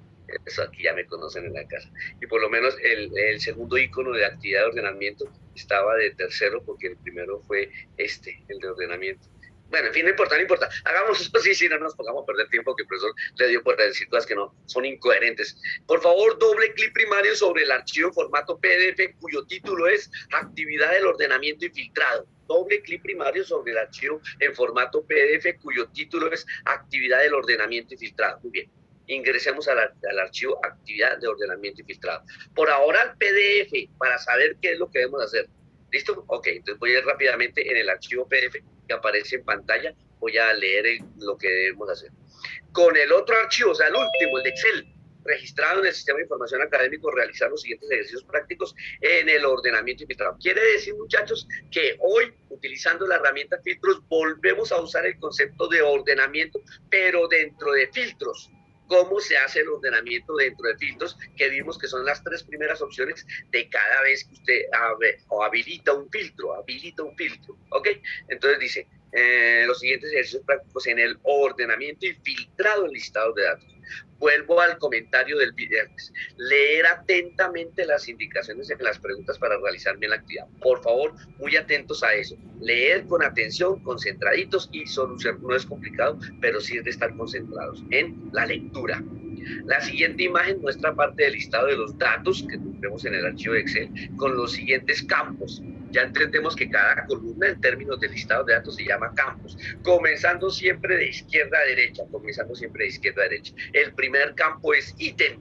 Eso aquí ya me conocen en la casa. Y por lo menos el segundo icono de actividad de ordenamiento estaba de tercero, porque el primero fue el de ordenamiento. Bueno, en fin, no importa, no importa. Hagamos eso sí, no nos pongamos a perder tiempo, que el profesor le dio por decir cosas que no son incoherentes. Por favor, doble clic primario sobre el archivo en formato PDF, cuyo título es Actividad del Ordenamiento y Filtrado. Doble clic primario sobre el archivo en formato PDF, cuyo título es Actividad del Ordenamiento y Filtrado. Muy bien. Ingresemos al archivo Actividad de Ordenamiento y Filtrado. Por ahora al PDF, para saber qué es lo que debemos hacer. ¿Listo? Ok, entonces voy a ir rápidamente en el archivo PDF que aparece en pantalla, voy a leer lo que debemos hacer. Con el otro archivo, o sea, el último, el de Excel, registrado en el Sistema de Información Académico, realizar los siguientes ejercicios prácticos en el ordenamiento y filtrado. Quiere decir, muchachos, que hoy, utilizando la herramienta filtros, volvemos a usar el concepto de ordenamiento, pero dentro de filtros. ¿Cómo se hace el ordenamiento dentro de filtros? Que vimos que son las 3 primeras opciones de cada vez que usted habilita un filtro, ¿ok? Entonces dice, los siguientes ejercicios prácticos en el ordenamiento y filtrado en listados de datos. Vuelvo al comentario del viernes. Leer atentamente las indicaciones en las preguntas para realizar bien la actividad. Por favor, muy atentos a eso. Leer con atención, concentraditos y solucionar. No es complicado, pero sí es de estar concentrados en la lectura. La siguiente imagen muestra parte del listado de los datos que tenemos en el archivo de Excel con los siguientes campos. Ya entendemos que cada columna en términos de listado de datos se llama campos, comenzando siempre de izquierda a derecha, El primer campo es ítem.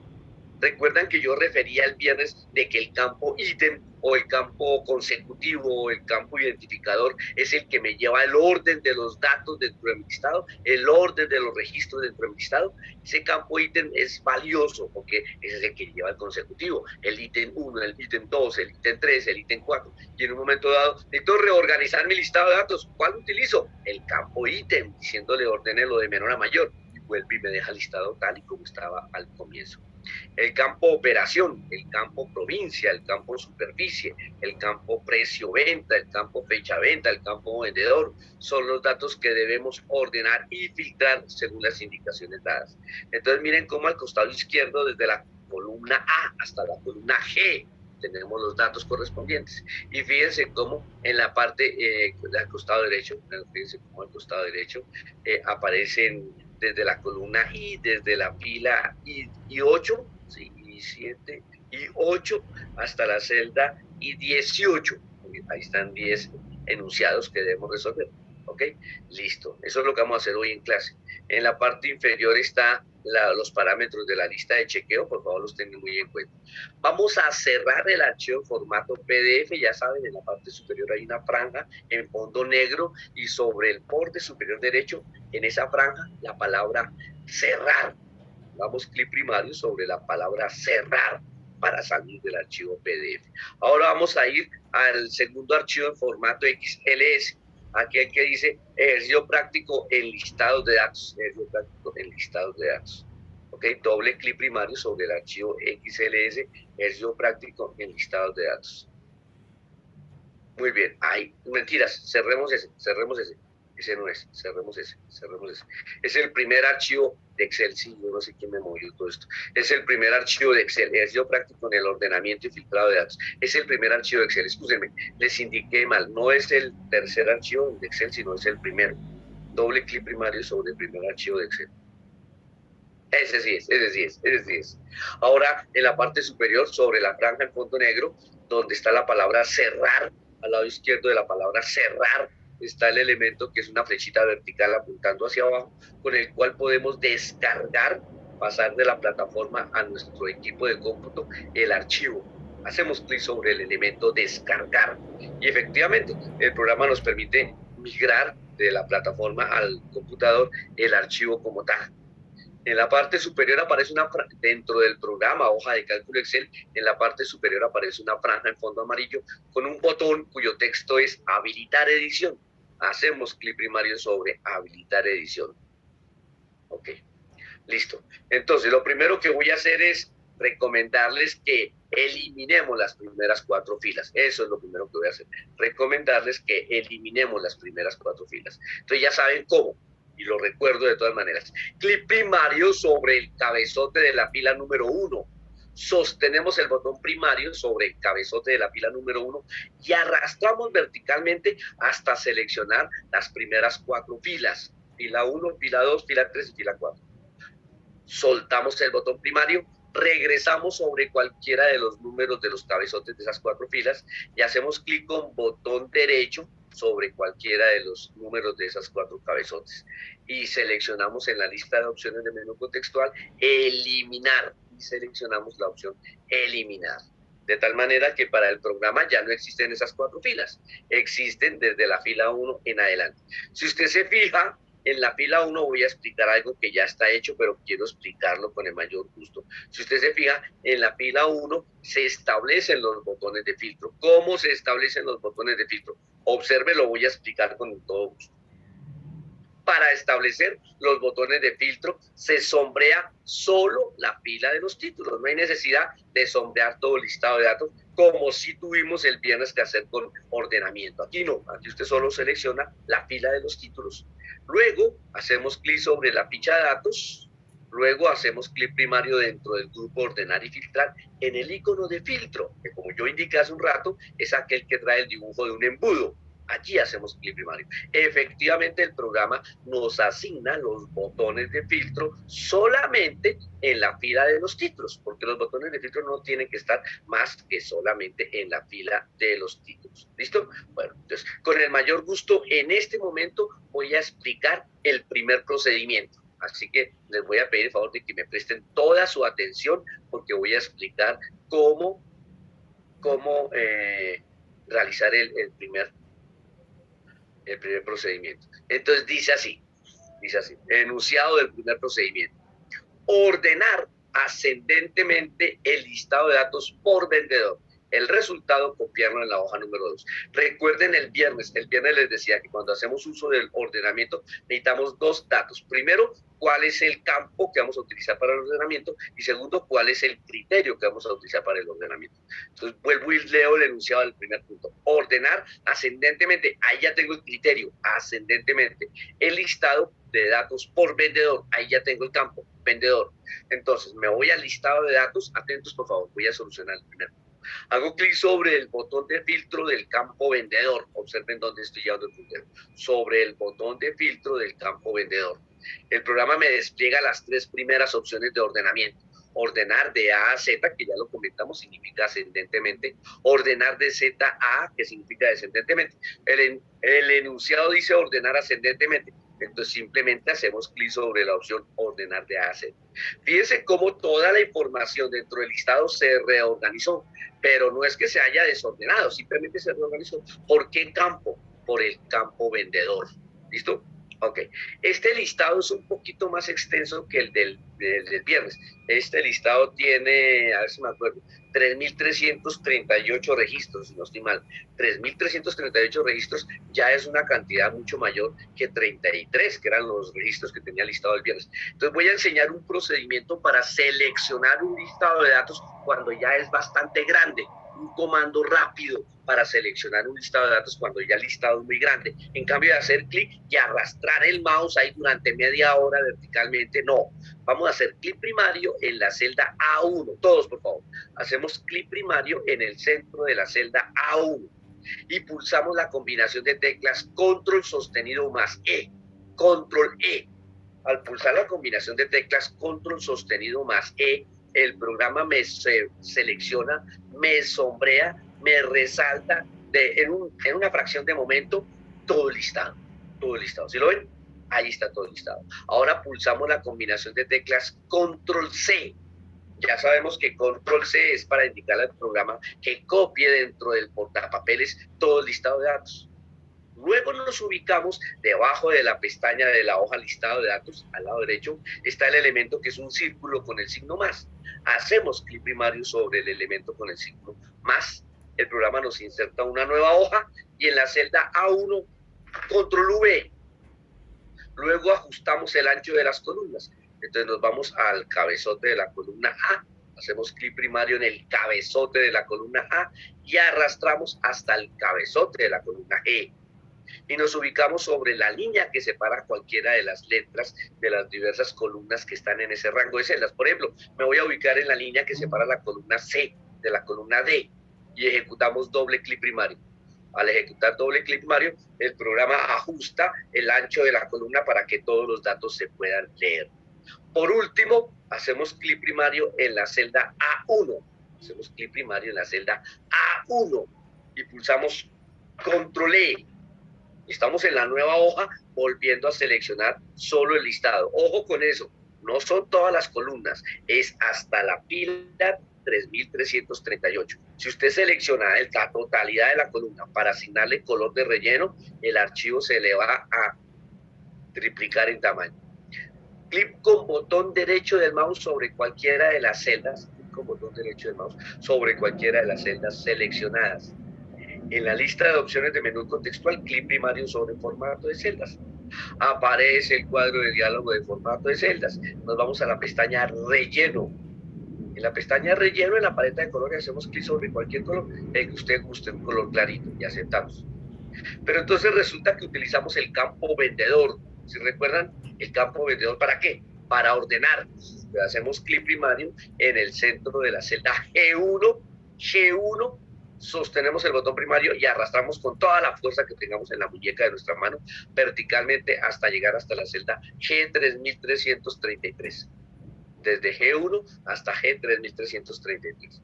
Recuerdan que yo refería el viernes de que el campo ítem o el campo consecutivo o el campo identificador es el que me lleva el orden de los datos dentro de mi listado, el orden de los registros dentro de mi listado. Ese campo ítem es valioso porque ese es el que lleva el consecutivo, el ítem 1, el ítem 2, el ítem 3, el ítem 4. Y en un momento dado necesito reorganizar mi listado de datos. ¿Cuál utilizo? El campo ítem, diciéndole ordénelo de menor a mayor. Y vuelve y me deja listado tal y como estaba al comienzo. El campo operación, el campo provincia, el campo superficie, el campo precio-venta, el campo fecha-venta, el campo vendedor, son los datos que debemos ordenar y filtrar según las indicaciones dadas. Entonces miren cómo al costado izquierdo, desde la columna A hasta la columna G, tenemos los datos correspondientes. Y fíjense cómo en la parte del costado derecho, aparecen desde la columna I, desde la fila I8, ¿sí? I7, I8, hasta la celda I18. Ahí están 10 enunciados que debemos resolver. ¿Ok? Listo. Eso es lo que vamos a hacer hoy en clase. En la parte inferior está los parámetros de la lista de chequeo, por favor los tengan muy en cuenta. Vamos a cerrar el archivo en formato PDF, ya saben, en la parte superior hay una franja en fondo negro y sobre el borde superior derecho, en esa franja, la palabra cerrar. Damos clic primario sobre la palabra cerrar para salir del archivo PDF. Ahora vamos a ir al segundo archivo en formato XLS. Aquí el que dice ejercicio práctico en listados de datos. ¿Ok? Doble clic primario sobre el archivo XLS, ejercicio práctico en listados de datos. Muy bien. Ay, mentiras. Cerremos ese. Ese no es. Cerremos ese. Es el primer archivo de Excel. Sí, yo no sé quién me movió todo esto. Es el primer archivo de Excel. Ejercicio práctico en el ordenamiento y filtrado de datos. Es el primer archivo de Excel. Excúsenme, les indiqué mal. No es el tercer archivo de Excel, sino es el primero. Doble clic primario sobre el primer archivo de Excel. Ese sí es. Ahora, en la parte superior, sobre la franja en fondo negro, donde está la palabra cerrar, al lado izquierdo de la palabra cerrar, está el elemento que es una flechita vertical apuntando hacia abajo, con el cual podemos descargar, pasar de la plataforma a nuestro equipo de cómputo, el archivo. Hacemos clic sobre el elemento descargar y efectivamente el programa nos permite migrar de la plataforma al computador el archivo como tal. En la parte superior aparece dentro del programa hoja de cálculo Excel, en la parte superior aparece una franja en fondo amarillo con un botón cuyo texto es habilitar edición. Hacemos clic primario sobre habilitar edición. Ok, listo. Entonces, lo primero que voy a hacer es recomendarles que eliminemos las primeras 4 filas. Eso es lo primero que voy a hacer. Recomendarles que eliminemos las primeras 4 filas. Entonces ya saben cómo. Y lo recuerdo de todas maneras. Clic primario sobre el cabezote de la fila número 1. Sostenemos el botón primario sobre el cabezote de la fila número 1 y arrastramos verticalmente hasta seleccionar las primeras 4 filas. Fila 1, fila 2, fila 3 y fila 4. Soltamos el botón primario, regresamos sobre cualquiera de los números de los cabezotes de esas 4 filas y hacemos clic con botón derecho sobre cualquiera de los números de esas 4 cabezotes y seleccionamos en la lista de opciones de menú contextual eliminar y seleccionamos la opción eliminar, de tal manera que para el programa ya no existen esas 4 filas, existen desde la fila 1 en adelante. Si usted se fija En la fila 1 voy a explicar algo que ya está hecho, pero quiero explicarlo con el mayor gusto. Si usted se fija, en la fila 1 se establecen los botones de filtro. ¿Cómo se establecen los botones de filtro? Observe, lo voy a explicar con todo gusto. Para establecer los botones de filtro se sombrea solo la fila de los títulos. No hay necesidad de sombrear todo el listado de datos como si tuvimos el viernes que hacer con ordenamiento. Aquí no, aquí usted solo selecciona la fila de los títulos. Luego hacemos clic sobre la ficha de datos. Luego hacemos clic primario dentro del grupo ordenar y filtrar en el icono de filtro, que como yo indiqué hace un rato, es aquel que trae el dibujo de un embudo. Allí hacemos clic primario. Efectivamente, el programa nos asigna los botones de filtro solamente en la fila de los títulos, porque los botones de filtro no tienen que estar más que solamente en la fila de los títulos. ¿Listo? Bueno, entonces, con el mayor gusto, en este momento voy a explicar el primer procedimiento. Así que les voy a pedir el favor de que me presten toda su atención, porque voy a explicar cómo realizar el primer procedimiento. Entonces dice así, enunciado del primer procedimiento: ordenar ascendentemente el listado de datos por vendedor. El resultado, copiarlo en la hoja número 2. Recuerden el viernes les decía que cuando hacemos uso del ordenamiento necesitamos dos datos. Primero, cuál es el campo que vamos a utilizar para el ordenamiento, y segundo, cuál es el criterio que vamos a utilizar para el ordenamiento. Entonces vuelvo y leo el enunciado del primer punto. Ordenar ascendentemente, ahí ya tengo el criterio, ascendentemente, el listado de datos por vendedor, ahí ya tengo el campo, vendedor. Entonces me voy al listado de datos, atentos por favor, voy a solucionar el primer punto. Hago clic sobre el botón de filtro del campo vendedor. Observen dónde estoy llevando el puntero. Sobre el botón de filtro del campo vendedor. El programa me despliega las tres primeras opciones de ordenamiento. Ordenar de A a Z, que ya lo comentamos, significa ascendentemente. Ordenar de Z a A, que significa descendentemente. El enunciado dice ordenar ascendentemente. Entonces simplemente hacemos clic sobre la opción ordenar de A a Z. Fíjense cómo toda la información dentro del listado se reorganizó, pero no es que se haya desordenado, simplemente se reorganizó. ¿Por qué campo? Por el campo vendedor. ¿Listo? Ok. Este listado es un poquito más extenso que el del viernes. Este listado tiene, a ver si me acuerdo, 3.338 registros, si no estoy mal. 3.338 registros ya es una cantidad mucho mayor que 33, que eran los registros que tenía listado el viernes. Entonces voy a enseñar un procedimiento para seleccionar un listado de datos cuando ya es bastante grande. Un comando rápido para seleccionar un listado de datos cuando ya el listado es muy grande. En cambio de hacer clic y arrastrar el mouse ahí durante media hora verticalmente, no. Vamos a hacer clic primario en la celda A1. Todos, por favor. Hacemos clic primario en el centro de la celda A1 y pulsamos la combinación de teclas control sostenido más E. Control E. Al pulsar la combinación de teclas control sostenido más E, el programa me selecciona, me sombrea, me resalta en una fracción de momento todo el listado. Todo el listado. ¿Sí lo ven? Ahí está todo el listado. Ahora pulsamos la combinación de teclas control C. Ya sabemos que control C es para indicarle al programa que copie dentro del portapapeles todo el listado de datos. Luego nos ubicamos debajo de la pestaña de la hoja listado de datos. Al lado derecho está el elemento que es un círculo con el signo más. Hacemos clic primario sobre el elemento con el signo más. El programa nos inserta una nueva hoja y en la celda A1, control V. Luego ajustamos el ancho de las columnas. Entonces nos vamos al cabezote de la columna A. Hacemos clic primario en el cabezote de la columna A y arrastramos hasta el cabezote de la columna E. Y nos ubicamos sobre la línea que separa cualquiera de las letras de las diversas columnas que están en ese rango de celdas. Por ejemplo, me voy a ubicar en la línea que separa la columna C de la columna D y ejecutamos doble clic primario. Al ejecutar doble clic primario, el programa ajusta el ancho de la columna para que todos los datos se puedan leer. Por último, hacemos clic primario en la celda A1. Hacemos clic primario en la celda A1 y pulsamos control E. Estamos en la nueva hoja volviendo a seleccionar solo el listado. Ojo con eso, no son todas las columnas, es hasta la fila 3.338. Si usted selecciona la totalidad de la columna para asignarle color de relleno, el archivo se le va a triplicar en tamaño. Clic con botón derecho del mouse sobre cualquiera de las celdas, clic con botón derecho del mouse sobre cualquiera de las celdas seleccionadas. En la lista de opciones de menú contextual, clic primario sobre formato de celdas. Aparece el cuadro de diálogo de formato de celdas. Nos vamos a la pestaña relleno. En la pestaña relleno, en la paleta de colores, hacemos clic sobre cualquier color, el que usted guste, un color clarito, y aceptamos. Pero entonces resulta que utilizamos el campo vendedor. Si recuerdan, el campo vendedor, ¿para qué? Para ordenar. Hacemos clic primario en el centro de la celda G1, sostenemos el botón primario y arrastramos con toda la fuerza que tengamos en la muñeca de nuestra mano verticalmente hasta llegar hasta la celda G3333. Desde G1 hasta G3333.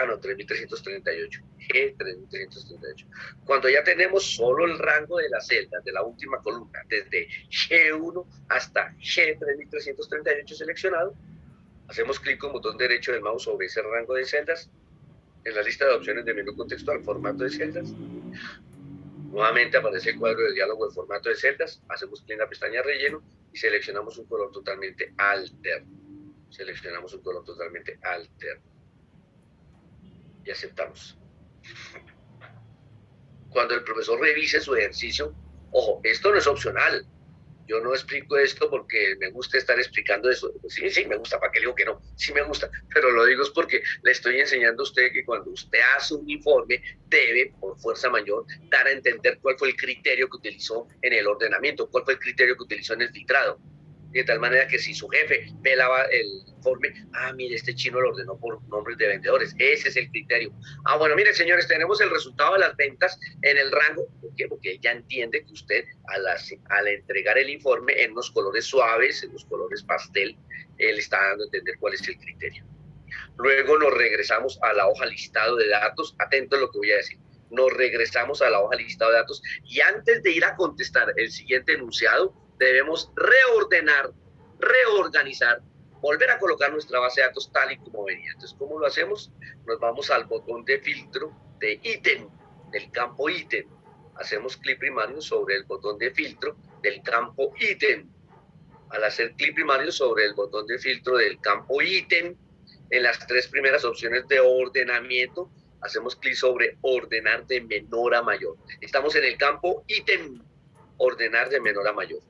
No, 3338. G3338. Cuando ya tenemos solo el rango de las celdas de la última columna, desde G1 hasta G3338 seleccionado, hacemos clic con botón derecho del mouse sobre ese rango de celdas, en la lista de opciones de menú contextual, formato de celdas. Nuevamente aparece el cuadro de diálogo de formato de celdas, hacemos clic en la pestaña relleno y seleccionamos un color totalmente alterno. Seleccionamos un color totalmente alterno y aceptamos. Cuando el profesor revise su ejercicio, ojo, esto no es opcional. Yo no explico esto porque me gusta estar explicando eso. Sí, sí, me gusta, ¿para qué digo que no? Sí me gusta, pero lo digo es porque le estoy enseñando a usted que cuando usted hace un informe, debe, por fuerza mayor, dar a entender cuál fue el criterio que utilizó en el ordenamiento, cuál fue el criterio que utilizó en el filtrado. De tal manera que si su jefe ve el informe, mire, este chino lo ordenó por nombres de vendedores, ese es el criterio. Bueno, mire, señores, tenemos el resultado de las ventas en el rango, ¿por qué? Porque ella entiende que usted al entregar el informe en unos colores suaves, en los colores pastel, él está dando a entender cuál es el criterio. Luego nos regresamos a la hoja listado de datos, atento a lo que voy a decir. Nos regresamos a la hoja listado de datos y antes de ir a contestar el siguiente enunciado, debemos reordenar, reorganizar, volver a colocar nuestra base de datos tal y como venía. Entonces, ¿cómo lo hacemos? Nos vamos al botón de filtro de ítem, del campo ítem. Hacemos clic primario sobre el botón de filtro del campo ítem. Al hacer clic primario sobre el botón de filtro del campo ítem, en las tres primeras opciones de ordenamiento, hacemos clic sobre ordenar de menor a mayor. Estamos en el campo ítem, ordenar de menor a mayor.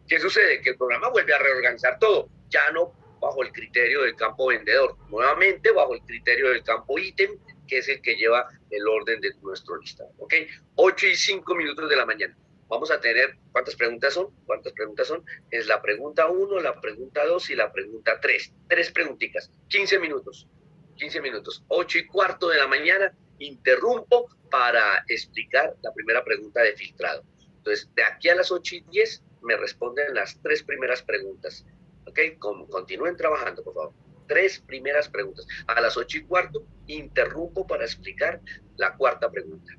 ¿Qué sucede? Que el programa vuelve a reorganizar todo, ya no bajo el criterio del campo vendedor, nuevamente bajo el criterio del campo ítem, que es el que lleva el orden de nuestro listado. ¿Ok? 8:05 de la mañana. Vamos a tener, ¿cuántas preguntas son? ¿Cuántas preguntas son? Es la pregunta 1, la pregunta 2 y la pregunta 3. 3 preguntitas, 15 minutos. 15 minutos. 8:15 de la mañana, interrumpo para explicar la primera pregunta de filtrado. Entonces, de aquí a las 8:10 me responden las 3 primeras preguntas. ¿Ok? Continúen trabajando, por favor. 3 primeras preguntas. A las 8:15 interrumpo para explicar la cuarta pregunta.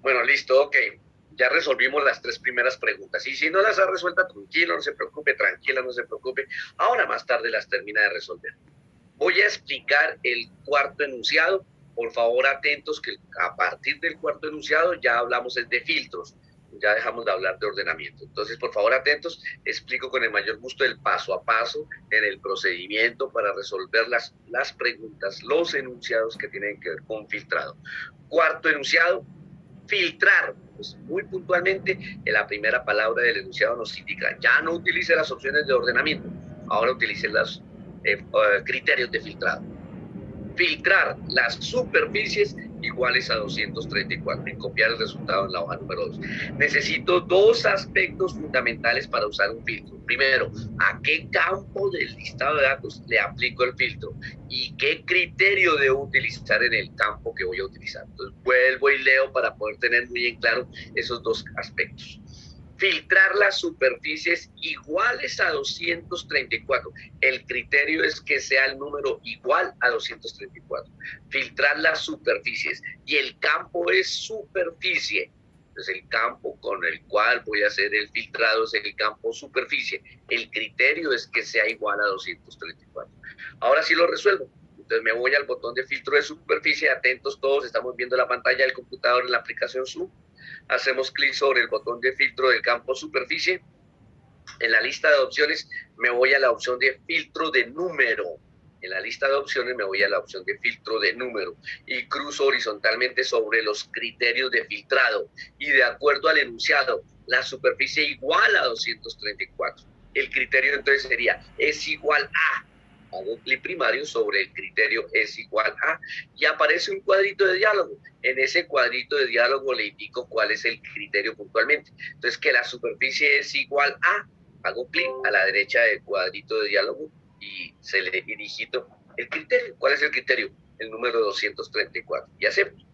Bueno, listo, ok. Ya resolvimos las tres primeras preguntas. Y si no las ha resuelto, tranquilo, no se preocupe, tranquila, no se preocupe. Ahora más tarde las termina de resolver. Voy a explicar el cuarto enunciado. Por favor, atentos que a partir del cuarto enunciado ya hablamos de filtros. Ya dejamos de hablar de ordenamiento. Entonces, por favor, atentos. Explico con el mayor gusto el paso a paso en el procedimiento para resolver las preguntas, los enunciados que tienen que ver con filtrado. Cuarto enunciado, filtrar. Pues muy puntualmente, en la primera palabra del enunciado nos indica, ya no utilice las opciones de ordenamiento, ahora utilice los criterios de filtrado. Filtrar las superficies iguales a 234 y copiar el resultado en la hoja número 2. Necesito dos aspectos fundamentales para usar un filtro. Primero, ¿a qué campo del listado de datos le aplico el filtro? ¿Y qué criterio debo utilizar en el campo que voy a utilizar? Entonces, vuelvo y leo para poder tener muy en claro esos dos aspectos. Filtrar las superficies iguales a 234. El criterio es que sea el número igual a 234. Filtrar las superficies. Y el campo es superficie. Entonces el campo con el cual voy a hacer el filtrado es el campo superficie. El criterio es que sea igual a 234. Ahora sí lo resuelvo. Entonces me voy al botón de filtro de superficie. Atentos todos, estamos viendo la pantalla del computador en la aplicación Zoom. Hacemos clic sobre el botón de filtro del campo superficie. En la lista de opciones me voy a la opción de filtro de número. En la lista de opciones me voy a la opción de filtro de número y cruzo horizontalmente sobre los criterios de filtrado. Y de acuerdo al enunciado, la superficie igual a 234. El criterio entonces sería es igual a. Hago clic primario sobre el criterio es igual a y aparece un cuadrito de diálogo. En ese cuadrito de diálogo le indico cuál es el criterio puntualmente. Entonces, que la superficie es igual a, hago clic a la derecha del cuadrito de diálogo y se le digito el criterio. ¿Cuál es el criterio? El número 234. Y acepto.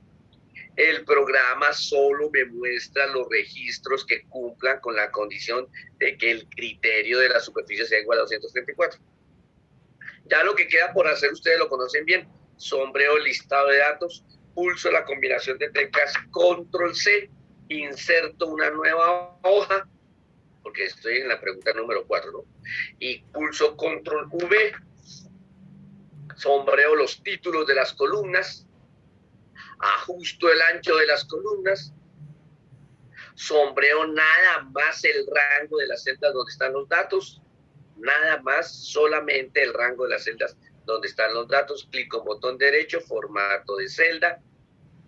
El programa solo me muestra los registros que cumplan con la condición de que el criterio de la superficie sea igual a 234. Ya lo que queda por hacer, ustedes lo conocen bien, sombreo el listado de datos, pulso la combinación de teclas Control C, inserto una nueva hoja, porque estoy en la pregunta número 4, ¿no? Y pulso Control V, sombreo los títulos de las columnas, ajusto el ancho de las columnas, sombreo nada más el rango de las celdas donde están los datos, nada más, solamente el rango de las celdas donde están los datos, clic con botón derecho, formato de celda,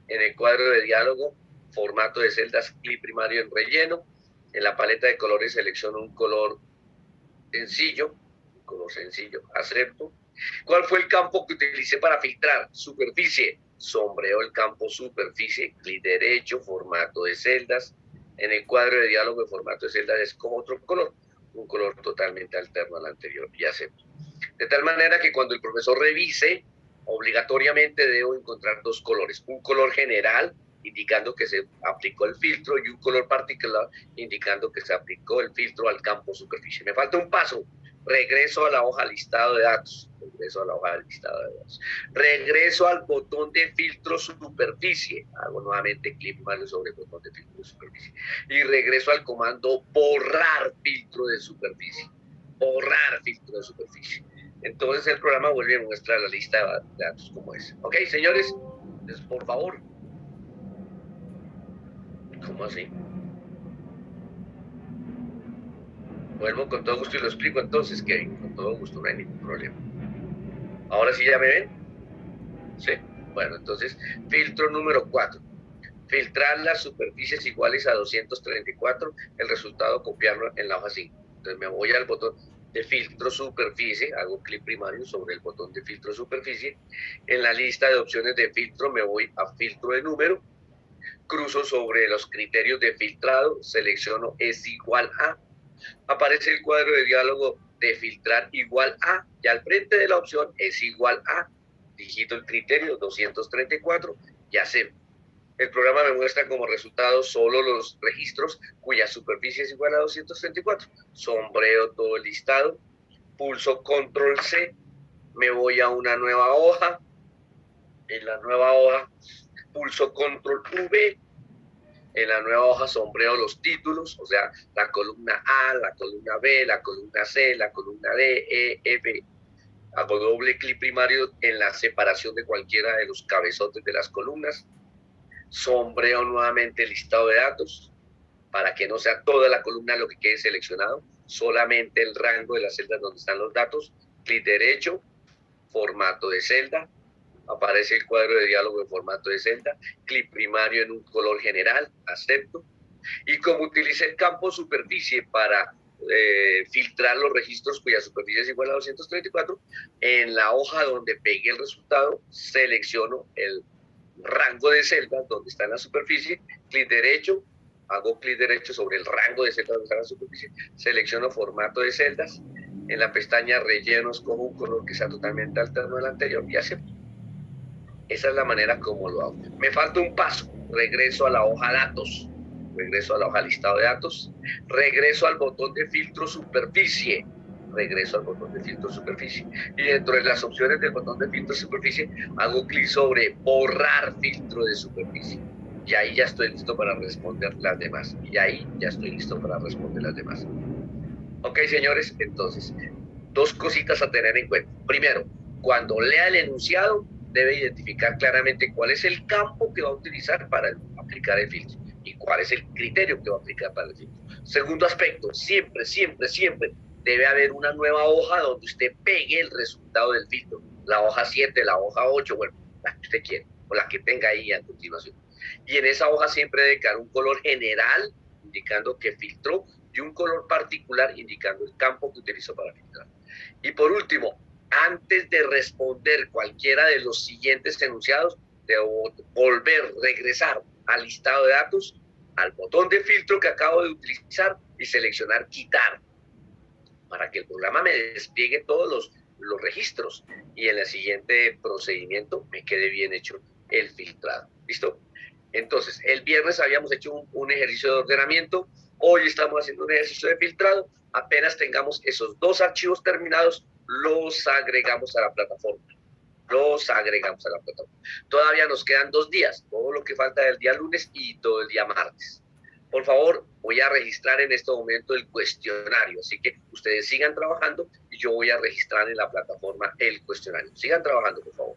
en el cuadro de diálogo, formato de celdas, clic primario en relleno, en la paleta de colores selecciono un color sencillo, acepto. ¿Cuál fue el campo que utilicé para filtrar? Superficie, sombreo el campo superficie, clic derecho, formato de celdas, en el cuadro de diálogo de formato de celdas escojo otro color, un color totalmente alterno al anterior y acepto. De tal manera que cuando el profesor revise, obligatoriamente debo encontrar dos colores. Un color general, indicando que se aplicó el filtro, y un color particular, indicando que se aplicó el filtro al campo superficie. Me falta un paso. Regreso a la hoja listado de datos. Regreso al botón de filtro superficie. Hago nuevamente clic sobre el botón de filtro de superficie. Y regreso al comando borrar filtro de superficie. Borrar filtro de superficie. Entonces el programa vuelve a mostrar la lista de datos como es. Ok, señores, entonces, por favor. ¿Cómo así? Vuelvo con todo gusto y lo explico entonces, Kevin. Con todo gusto, no hay ningún problema. ¿Ahora sí ya me ven? Sí. Bueno, entonces, filtro número 4. Filtrar las superficies iguales a 234. El resultado copiarlo en la hoja 5. Entonces me voy al botón de filtro superficie, hago clic primario sobre el botón de filtro superficie. En la lista de opciones de filtro me voy a filtro de número, cruzo sobre los criterios de filtrado, selecciono es igual a, aparece el cuadro de diálogo de filtrar igual a, y al frente de la opción es igual a, digito el criterio 234 y acepto. El programa me muestra como resultado solo los registros cuya superficie es igual a 234. Sombreo todo el listado, pulso Control C, me voy a una nueva hoja. En la nueva hoja pulso Control V, En la nueva hoja sombreo los títulos, o sea, la columna A, la columna B, la columna C, la columna D, E, F. Hago doble clic primario en la separación de cualquiera de los cabezotes de las columnas. Sombreo nuevamente el listado de datos para que no sea toda la columna lo que quede seleccionado, solamente el rango de las celdas donde están los datos. Clic derecho, formato de celda, aparece el cuadro de diálogo en formato de celda, clic primario en un color general, acepto. Y como utilicé el campo superficie para filtrar los registros cuya superficie es igual a 234, en la hoja donde pegué el resultado, selecciono el rango de celdas donde está en la superficie, clic derecho, hago clic derecho sobre el rango de celdas donde está en la superficie, selecciono formato de celdas, en la pestaña relleno escojo un color que sea totalmente alterno al anterior y acepto. Esa es la manera como lo hago. Me falta un paso, regreso a la hoja datos, regreso a la hoja listado de datos, regreso al botón de filtro superficie, regreso al botón de filtro superficie y dentro de las opciones del botón de filtro superficie hago clic sobre borrar filtro de superficie y ahí ya estoy listo para responder las demás y ahí ya estoy listo para responder las demás. Ok, señores, entonces, dos cositas a tener en cuenta. Primero, cuando lea el enunciado, debe identificar claramente cuál es el campo que va a utilizar para aplicar el filtro y cuál es el criterio que va a aplicar para el filtro. Segundo aspecto, siempre, siempre, siempre debe haber una nueva hoja donde usted pegue el resultado del filtro. La hoja 7, la hoja 8, bueno, la que usted quiera, o la que tenga ahí a continuación. Y en esa hoja siempre debe quedar un color general indicando que filtró y un color particular indicando el campo que utilizó para filtrar. Y por último, antes de responder cualquiera de los siguientes enunciados, debo volver, regresar al listado de datos, al botón de filtro que acabo de utilizar y seleccionar quitar para que el programa me despliegue todos los registros y en el siguiente procedimiento me quede bien hecho el filtrado. ¿Listo? Entonces, el viernes habíamos hecho un ejercicio de ordenamiento, hoy estamos haciendo un ejercicio de filtrado, apenas tengamos esos dos archivos terminados, los agregamos a la plataforma. Los agregamos a la plataforma. Todavía nos quedan 2 días, todo lo que falta del día lunes y todo el día martes. Por favor, voy a registrar en este momento el cuestionario, así que ustedes sigan trabajando y yo voy a registrar en la plataforma el cuestionario. Sigan trabajando, por favor.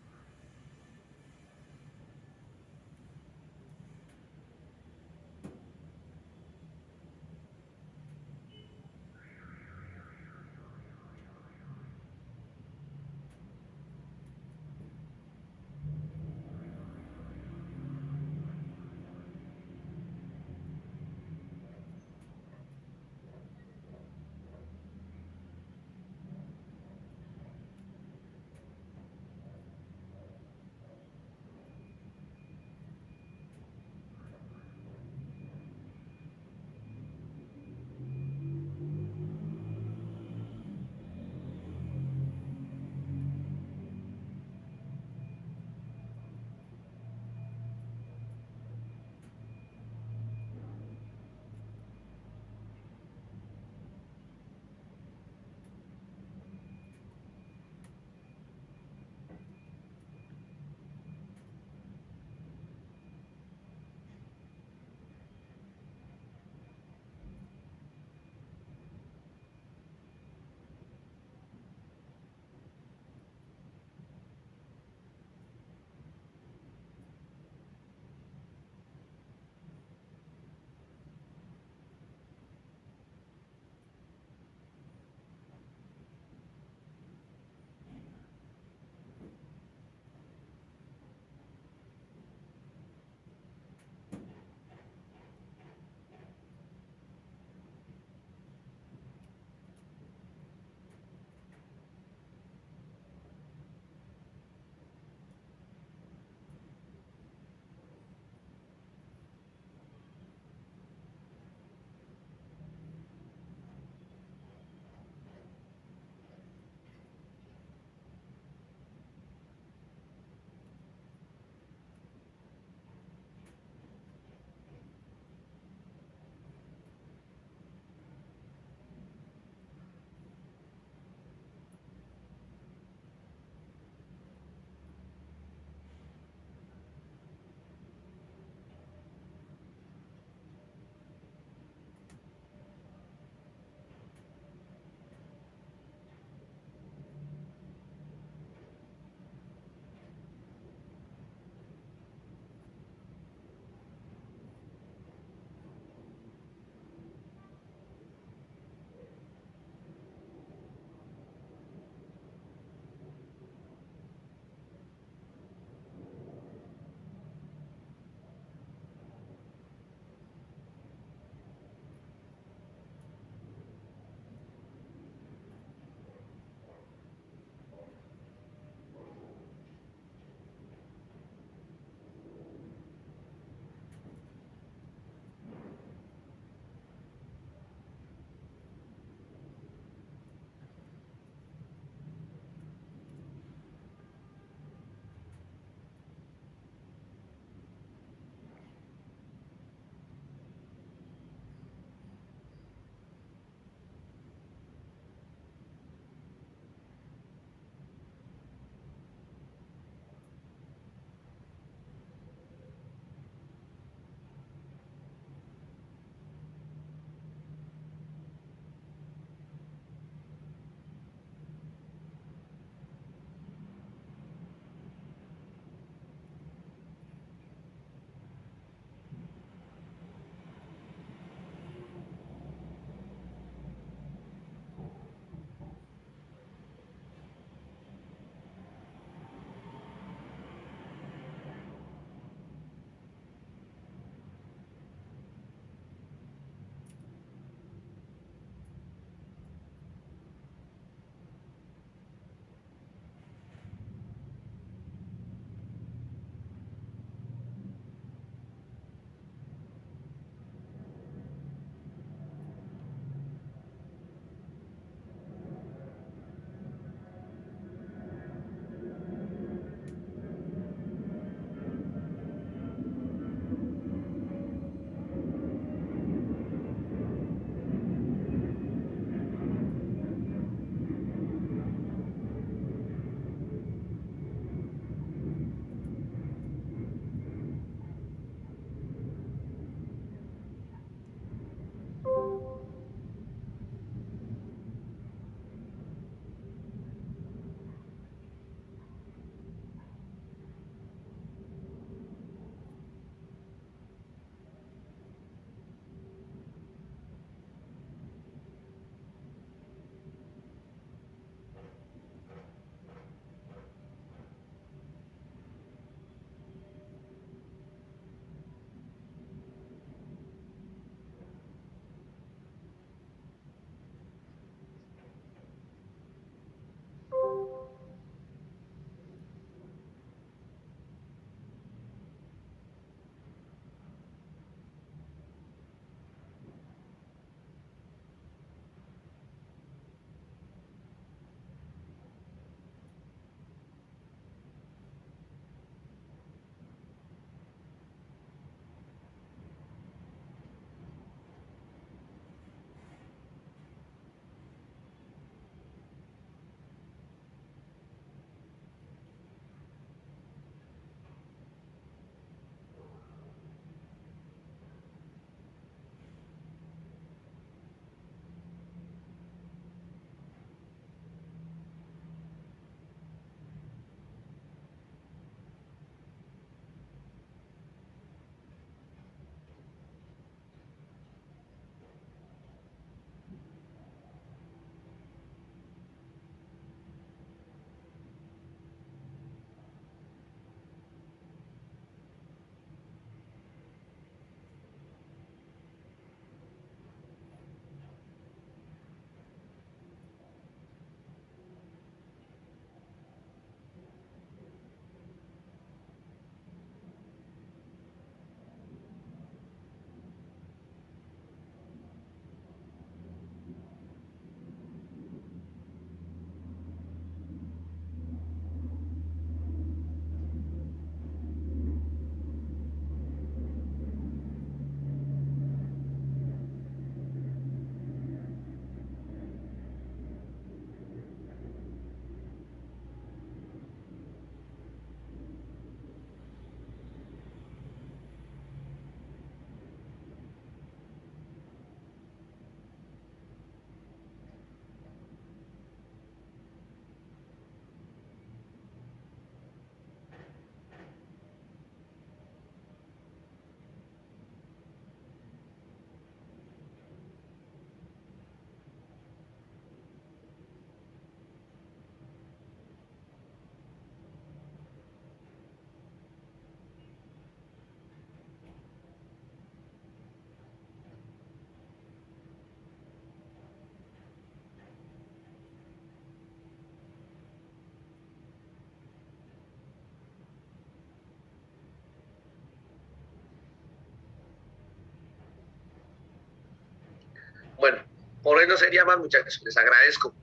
Por hoy no sería más, muchachos. Les agradezco.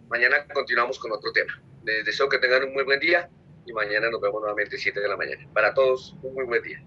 Mañana continuamos con otro tema. Les deseo que tengan un muy buen día y mañana nos vemos nuevamente 7 de la mañana. Para todos, un muy buen día.